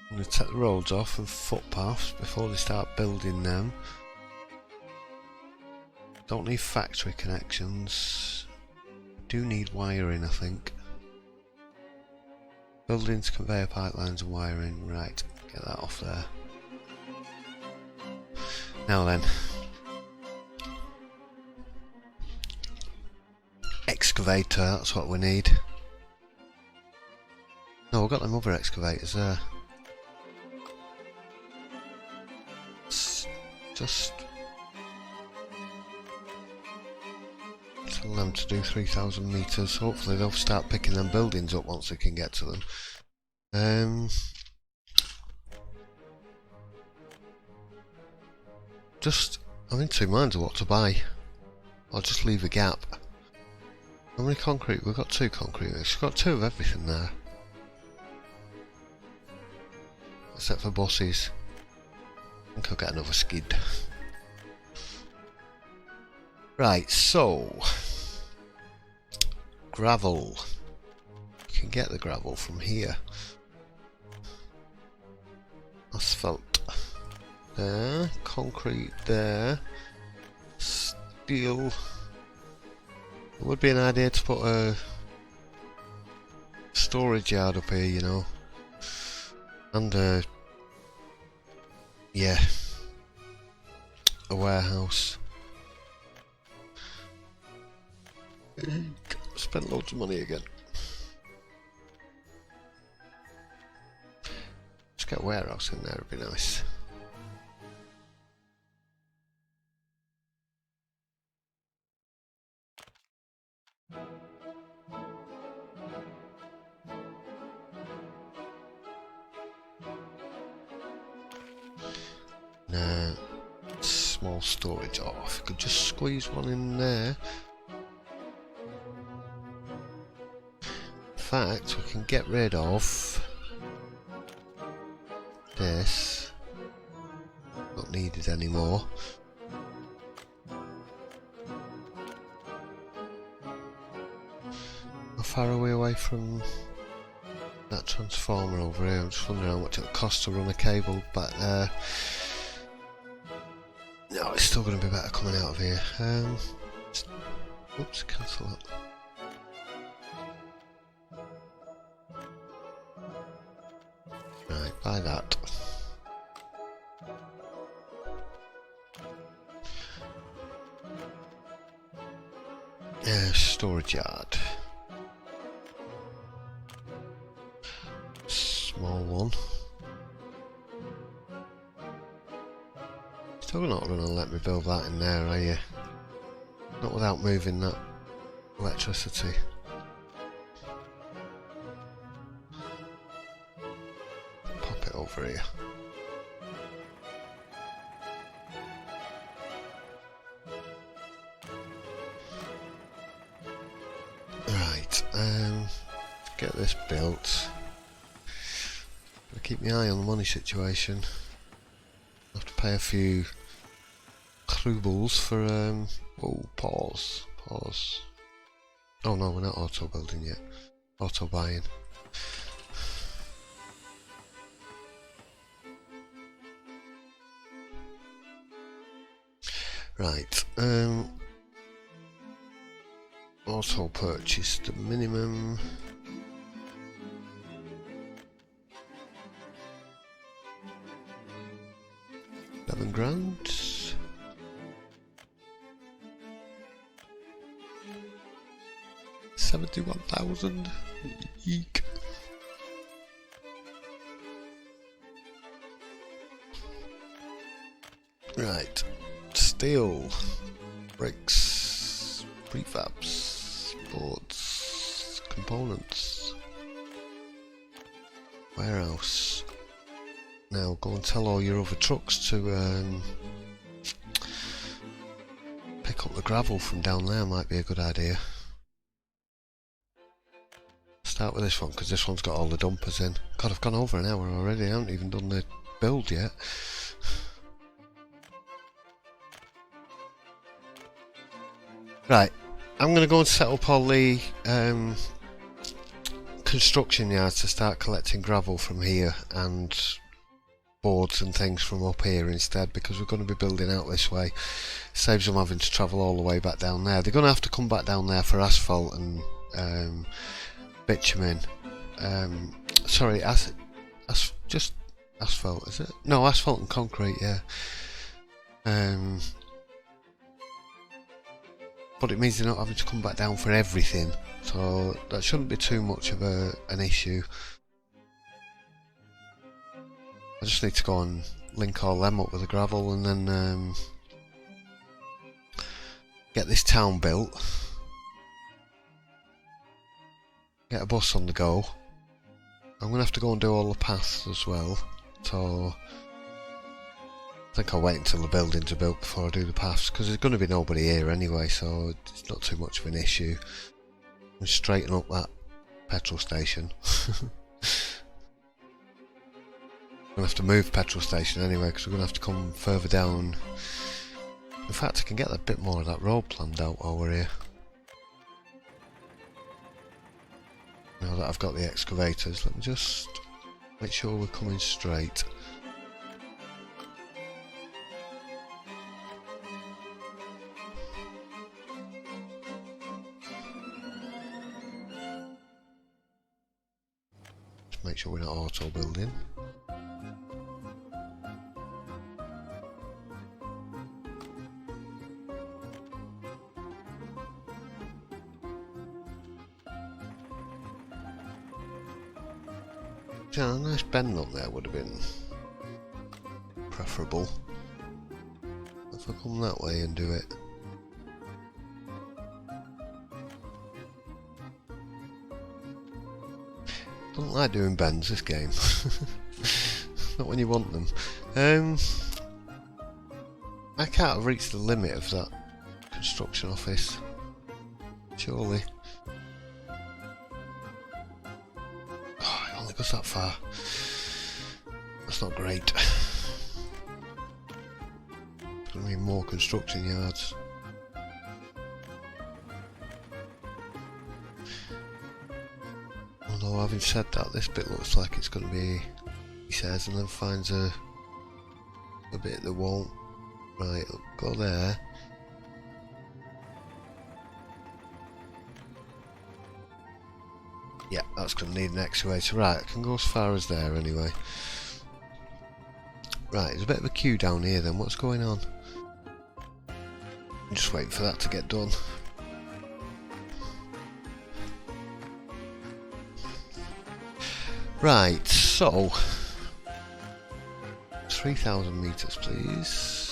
going to take the roads off and footpaths before they start building them. Don't need factory connections. Do need wiring, I think. Buildings, conveyor pipelines and wiring. Right, get that off there. Now then. Excavator, that's what we need. No, we've got them other excavators there. Just tell them to do 3,000 metres. Hopefully they'll start picking them buildings up once they can get to them. I'm in 2 minds of what to buy. I'll just leave a gap. How many concrete? We've got 2 concrete. We've got 2 of everything there. Except for buses. I think I'll get another skid. Right, so gravel. You can get the gravel from here. Asphalt there, concrete there, steel. It would be an idea to put a storage yard up here, you know, and yeah, a warehouse. Spent loads of money again. Just get a warehouse in there, it'd be nice. Now, small storage. Oh, if I could just squeeze one in there. In fact, we can get rid of this. Not needed anymore. How far are we away from that transformer over here? I'm just wondering how much it would cost to run a cable back there. No, it's still going to be better coming out of here. Oops, cancel that. Right, buy that. Storage yard. Small one. Still not going to let me build that in there, are you? Not without moving that electricity. Pop it over here. Right, get this built. Gotta keep my eye on the money situation. I have to pay a few rubles for oh, pause. Oh no, we're not auto building yet. Auto buying. Right, auto purchase the minimum. £11,000. £71,000. Eek. Right. Steel. Bricks. Prefabs. Boards. Components. Warehouse. Now go and tell all your other trucks to the gravel from down there might be a good idea. Start with this one, because this one's got all the dumpers in. God, I've gone over an hour already, I haven't even done the build yet. Right, I'm going to go and set up all the construction yards to start collecting gravel from here and boards and things from up here instead, because we're going to be building out this way. Saves them having to travel all the way back down there. They're going to have to come back down there for asphalt and bitumen. Sorry, just asphalt, is it? No, asphalt and concrete, yeah. But it means they're not having to come back down for everything, so that shouldn't be too much of an issue. I just need to go and link all them up with the gravel and then get this town built. Get a bus on the go. I'm going to have to go and do all the paths as well, so I think I'll wait until the buildings are built before I do the paths, because there's going to be nobody here anyway, so it's not too much of an issue. And straighten up that petrol station. I'm going to have to move petrol station anyway, because we're going to have to come further down. In fact, I can get a bit more of that road planned out while we're here. Now that I've got the excavators, let me just make sure we're coming straight. Just make sure we're not auto building. Yeah, a nice bend up there would have been preferable. If I come that way and do it. Don't like doing bends, this game. Not when you want them. I can't have reached the limit of that construction office. Surely. It goes that far. That's not great. There's going to be more construction yards. Although having said that, this bit looks like it's going to be, he says, and then finds a bit that won't. Right, go there. Yeah, that's going to need an excavator. Right, I can go as far as there anyway. Right, there's a bit of a queue down here then. What's going on? I'm just waiting for that to get done. Right, so 3,000 meters, please.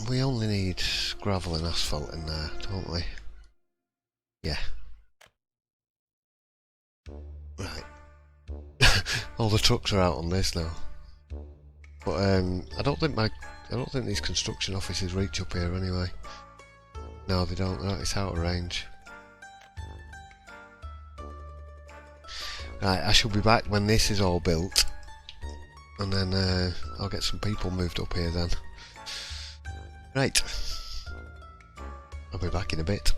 We only need gravel and asphalt in there, don't we? Yeah. Right. All the trucks are out on this now. But I don't think these construction offices reach up here anyway. No, they don't. It's out of range. Right, I shall be back when this is all built, and then I'll get some people moved up here then. Right, I'll be back in a bit.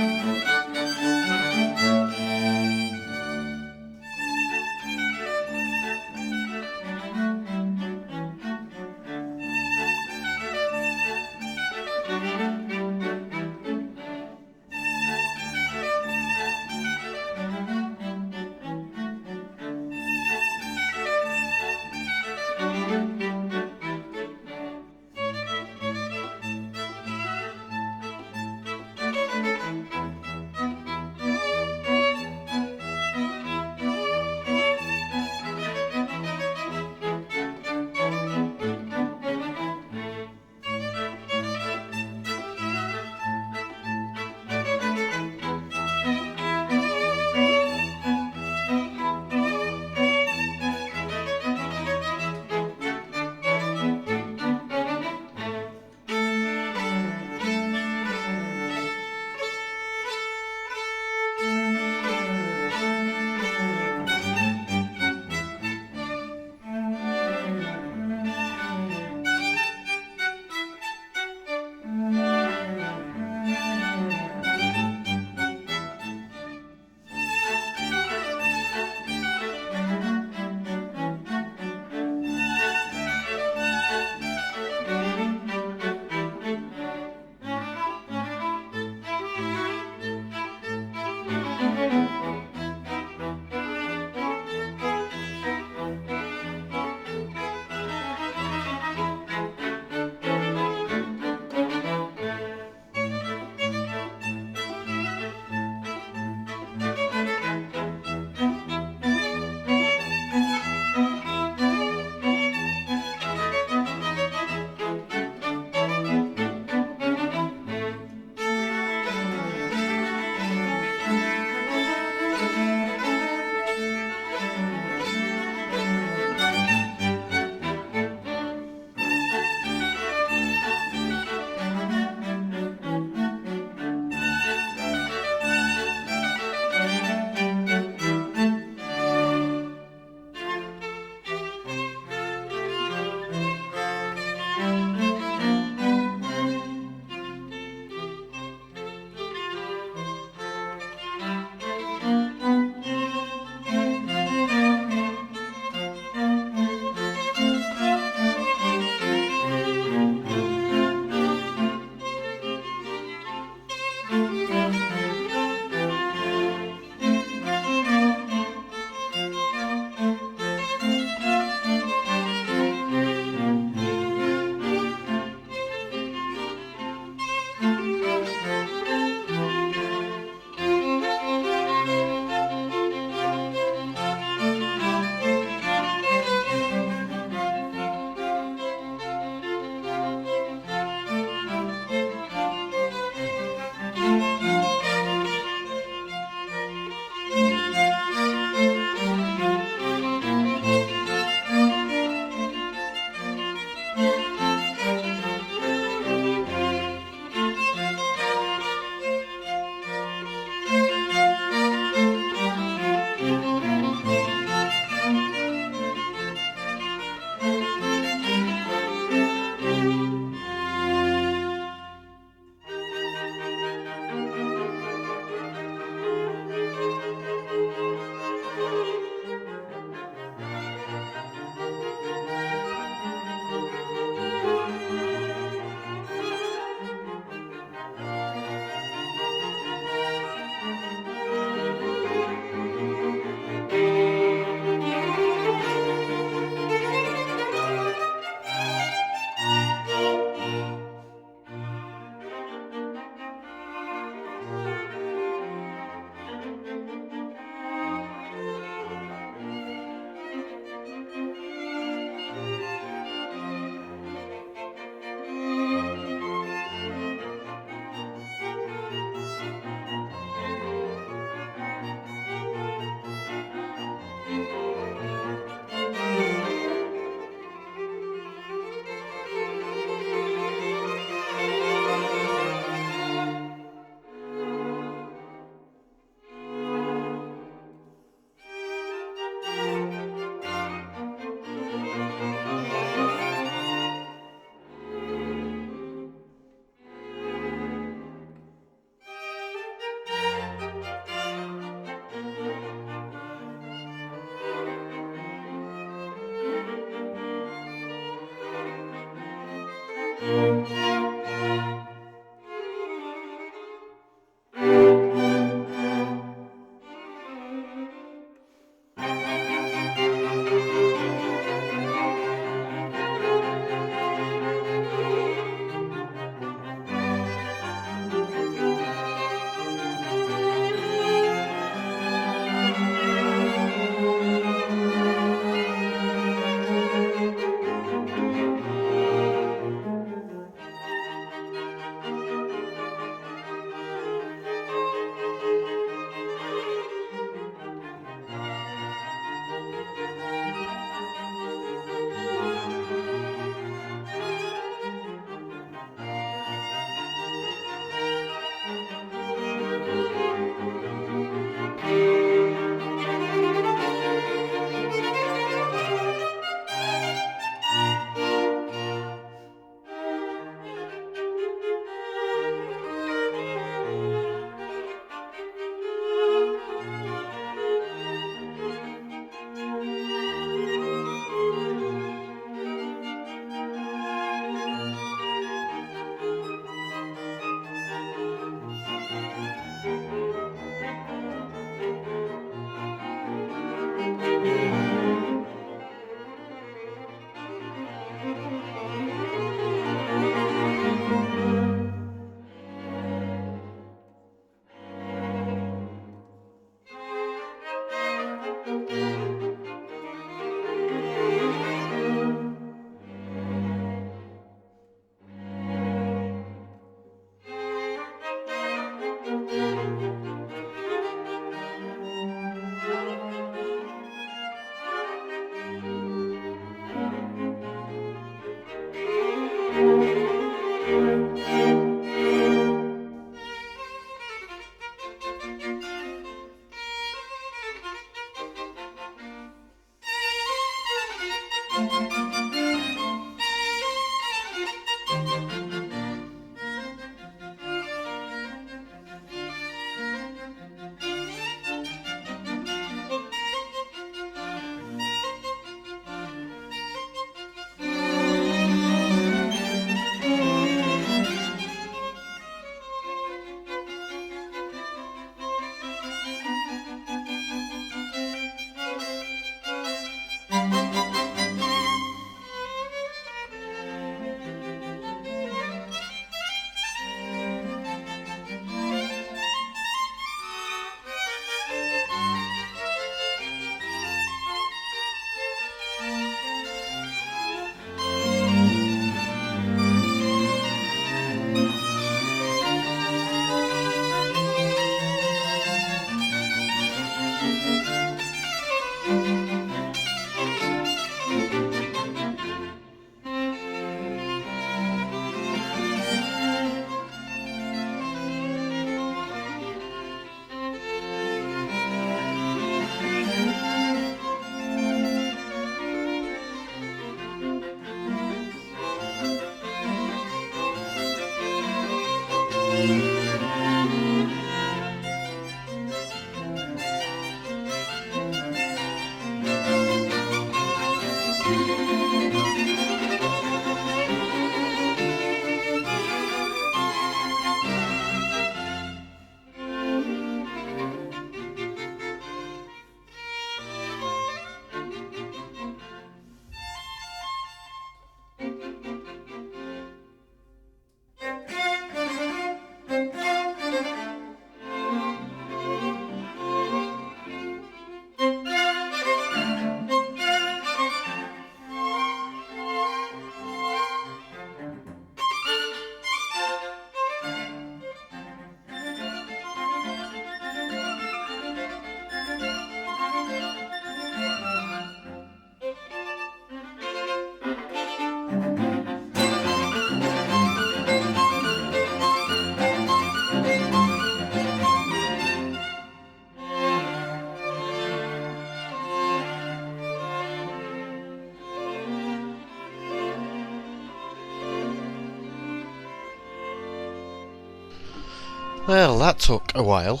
Well, that took a while.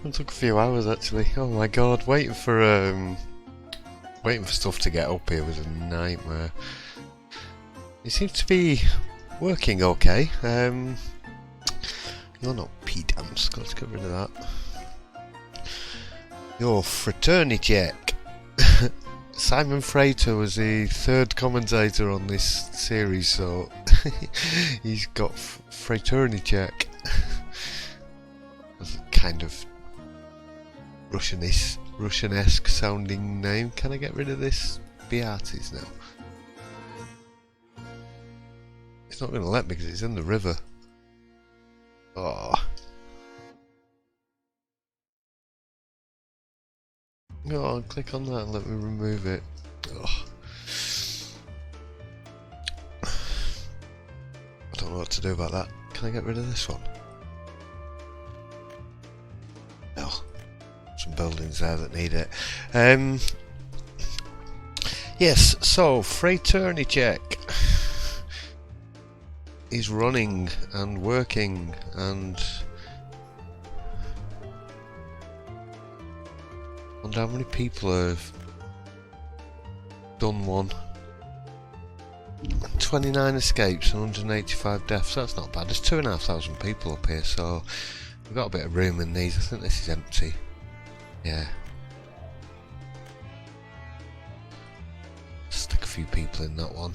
It took a few hours actually. Oh my god, waiting for stuff to get up here was a nightmare. It seems to be working okay. You're not P-dams, let's get rid of that. Your fraternity check. Simon Frater was the third commentator on this series, so he's got fraternity check. That's a kind of Russian-esque sounding name. Can I get rid of this Beatis now? It's not going to let me because it's in the river. Oh. Go on, click on that and let me remove it. Oh. I don't know what to do about that. Can I get rid of this one? No. Some buildings there that need it. Yes, so fraternity check is running and working, and I wonder how many people have done one. 29 escapes and 185 deaths. That's not bad. There's 2,500 people up here, so we've got a bit of room in these. I think this is empty. Yeah. Stick a few people in that one.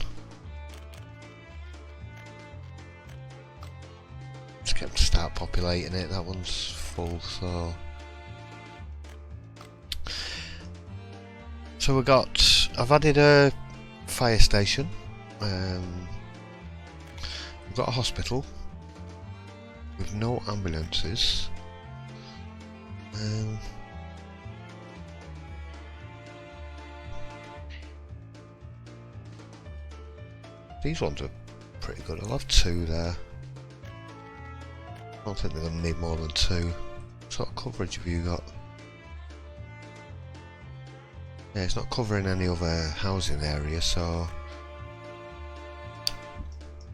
Just get them to start populating it. That one's full, so. So we got. I've added a fire station. We've got a hospital with no ambulances. These ones are pretty good. I'll have 2 there. I don't think they're going to need more than 2. What sort of coverage have you got? Yeah, it's not covering any other housing area, so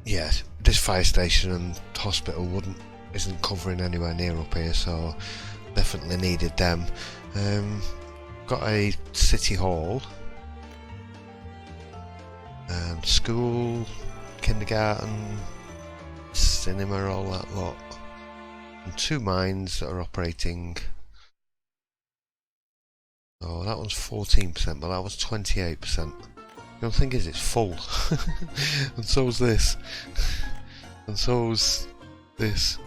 yeah, this fire station and hospital isn't covering anywhere near up here, so definitely needed them. Got a city hall and school, kindergarten, cinema, all that lot, and 2 mines that are operating. Oh, that one's 14%, but that was 28%. The other thing is it's full. And so's this. And so's this.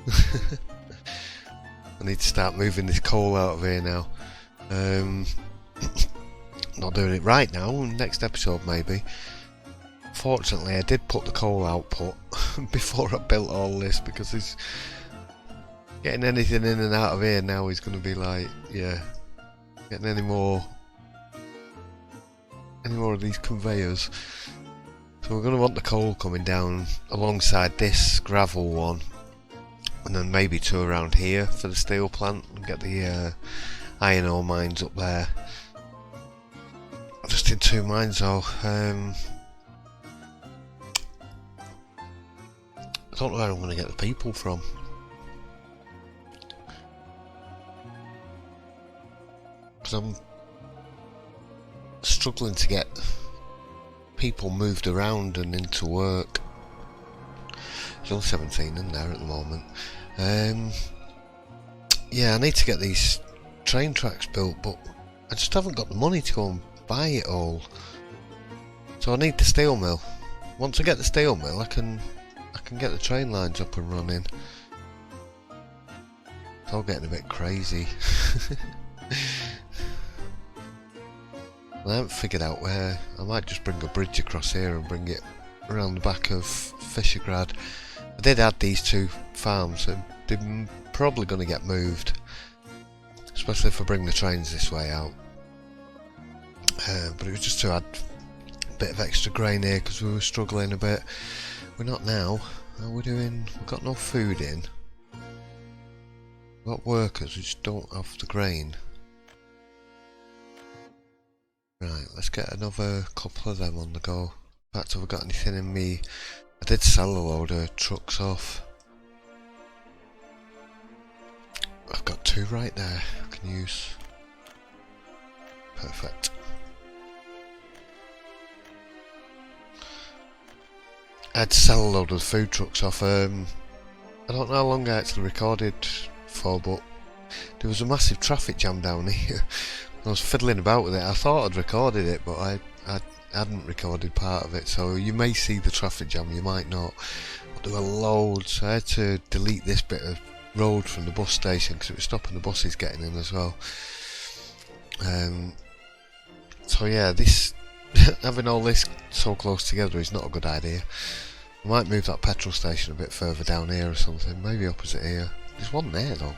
I need to start moving this coal out of here now. Not doing it right now, next episode maybe. Fortunately I did put the coal output before I built all this, because it's getting anything in and out of here now is going to be like, yeah, getting any more of these conveyors. So we're going to want the coal coming down alongside this gravel one, and then maybe 2 around here for the steel plant, and get the iron ore mines up there. Just in 2 mines though. I don't know where I'm going to get the people from. Because I'm struggling to get people moved around and into work. There's only 17 in there at the moment. Yeah, I need to get these train tracks built, but I just haven't got the money to go and buy it all. So I need the steel mill. Once I get the steel mill, I can get the train lines up and running. It's all getting a bit crazy. I haven't figured out where. I might just bring a bridge across here and bring it around the back of Fishergrad. I did add these 2 farms, so they're probably going to get moved, especially if I bring the trains this way out. But it was just to add a bit of extra grain here because we were struggling a bit. We're not now. How are we doing? We've got no food in. We've got workers, we just don't have the grain. Right, let's get another couple of them on the go. In fact, have I got anything in me? I did sell a load of trucks off. I've got 2 right there I can use. Perfect. I had to sell a load of the food trucks off. I don't know how long I actually recorded for, but there was a massive traffic jam down here. I was fiddling about with it. I thought I'd recorded it, but I hadn't recorded part of it, so you may see the traffic jam, you might not. But there were loads, so I had to delete this bit of road from the bus station because it was stopping the buses getting in as well. So yeah, this having all this so close together is not a good idea. I might move that petrol station a bit further down here or something, maybe opposite here. There's one there though.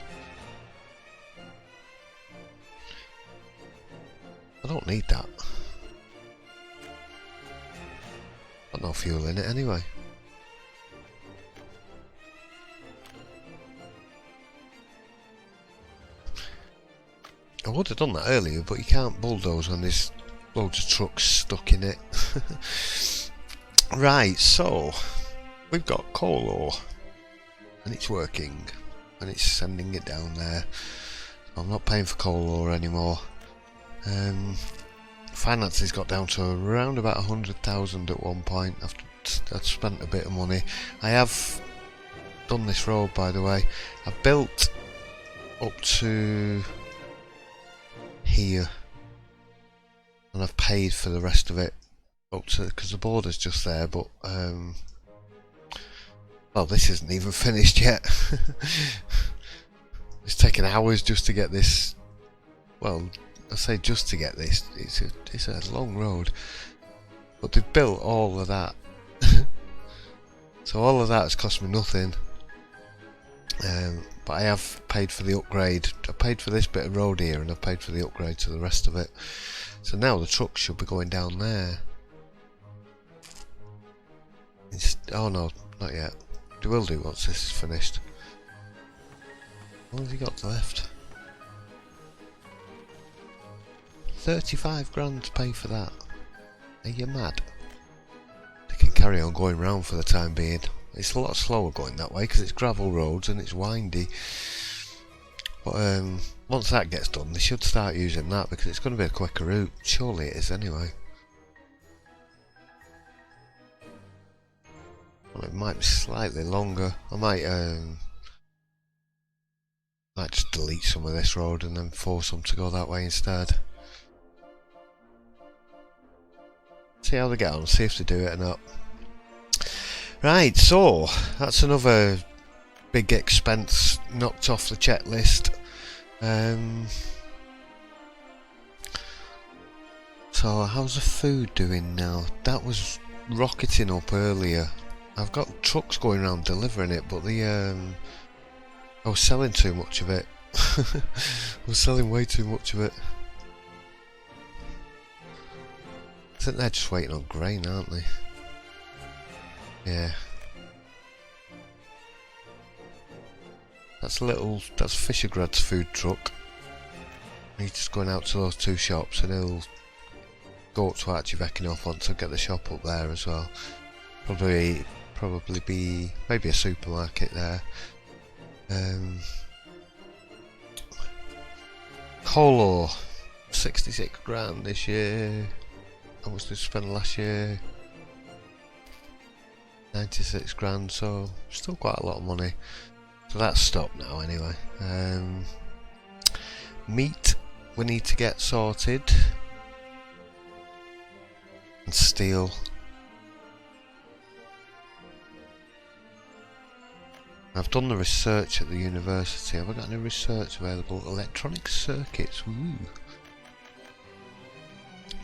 I don't need that. Got no fuel in it anyway. I would have done that earlier, but you can't bulldoze when there's loads of trucks stuck in it. Right, so we've got coal ore and it's working and it's sending it down there. So I'm not paying for coal ore anymore. Finances got down to around about 100,000 at one point after I'd spent a bit of money. I have done this road, by the way. I built up to here and I've paid for the rest of it up to, because the border's just there, but well, this isn't even finished yet. It's taken hours just to get this. Well, I say just to get this, it's a long road, but they've built all of that. So all of that has cost me nothing, but I have paid for the upgrade. I paid for this bit of road here and I paid for the upgrade to the rest of it. So now the trucks should be going down there. Oh no, not yet. They will do once this is finished. What have you got left? 35 grand to pay for that. Are you mad? They can carry on going round for the time being. It's a lot slower going that way because it's gravel roads and it's windy. But once that gets done, they should start using that because it's going to be a quicker route. Surely it is anyway. Well, it might be slightly longer. I might just delete some of this road and then force them to go that way instead. See how they get on, see if they do it or not. Right, so that's another big expense knocked off the checklist. So how's the food doing now? That was rocketing up earlier. I've got trucks going around delivering it, but I was selling too much of it. I was selling way too much of it. I think they're just waiting on grain, aren't they? Yeah. That's Fishergrad's food truck. He's just going out to those two shops and he'll go up to Archivecchioff once and get the shop up there as well. Probably be maybe a supermarket there. Colo, 66 grand this year. How much did we spend last year? 96 grand, so still quite a lot of money. So that's stopped now anyway. Meat we need to get sorted. And steel. I've done the research at the university. Have I got any research available? Electronic circuits. Ooh.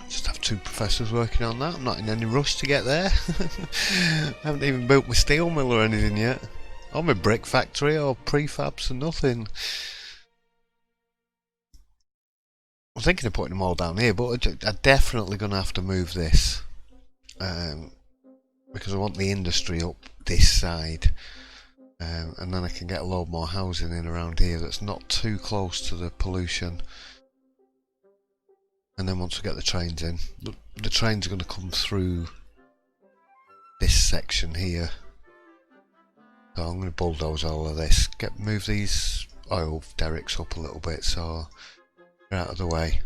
Just have two professors working on that. I'm not in any rush to get there. I haven't even built my steel mill or anything yet. Or my brick factory or prefabs and nothing. I'm thinking of putting them all down here, but I'm definitely going to have to move this. Because I want the industry up this side. And then I can get a load more housing in around here that's not too close to the pollution. And then once we get the trains in, the trains are going to come through this section here. So I'm going to bulldoze all of this, move these oil derricks up a little bit so they're out of the way.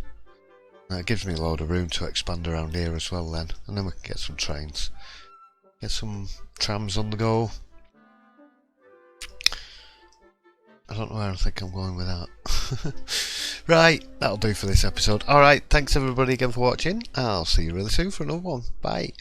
That gives me a load of room to expand around here as well then, and then we can get some trains, get some trams on the go. I don't know where I think I'm going with that. Right, that'll do for this episode. Alright, thanks everybody again for watching. I'll see you really soon for another one. Bye.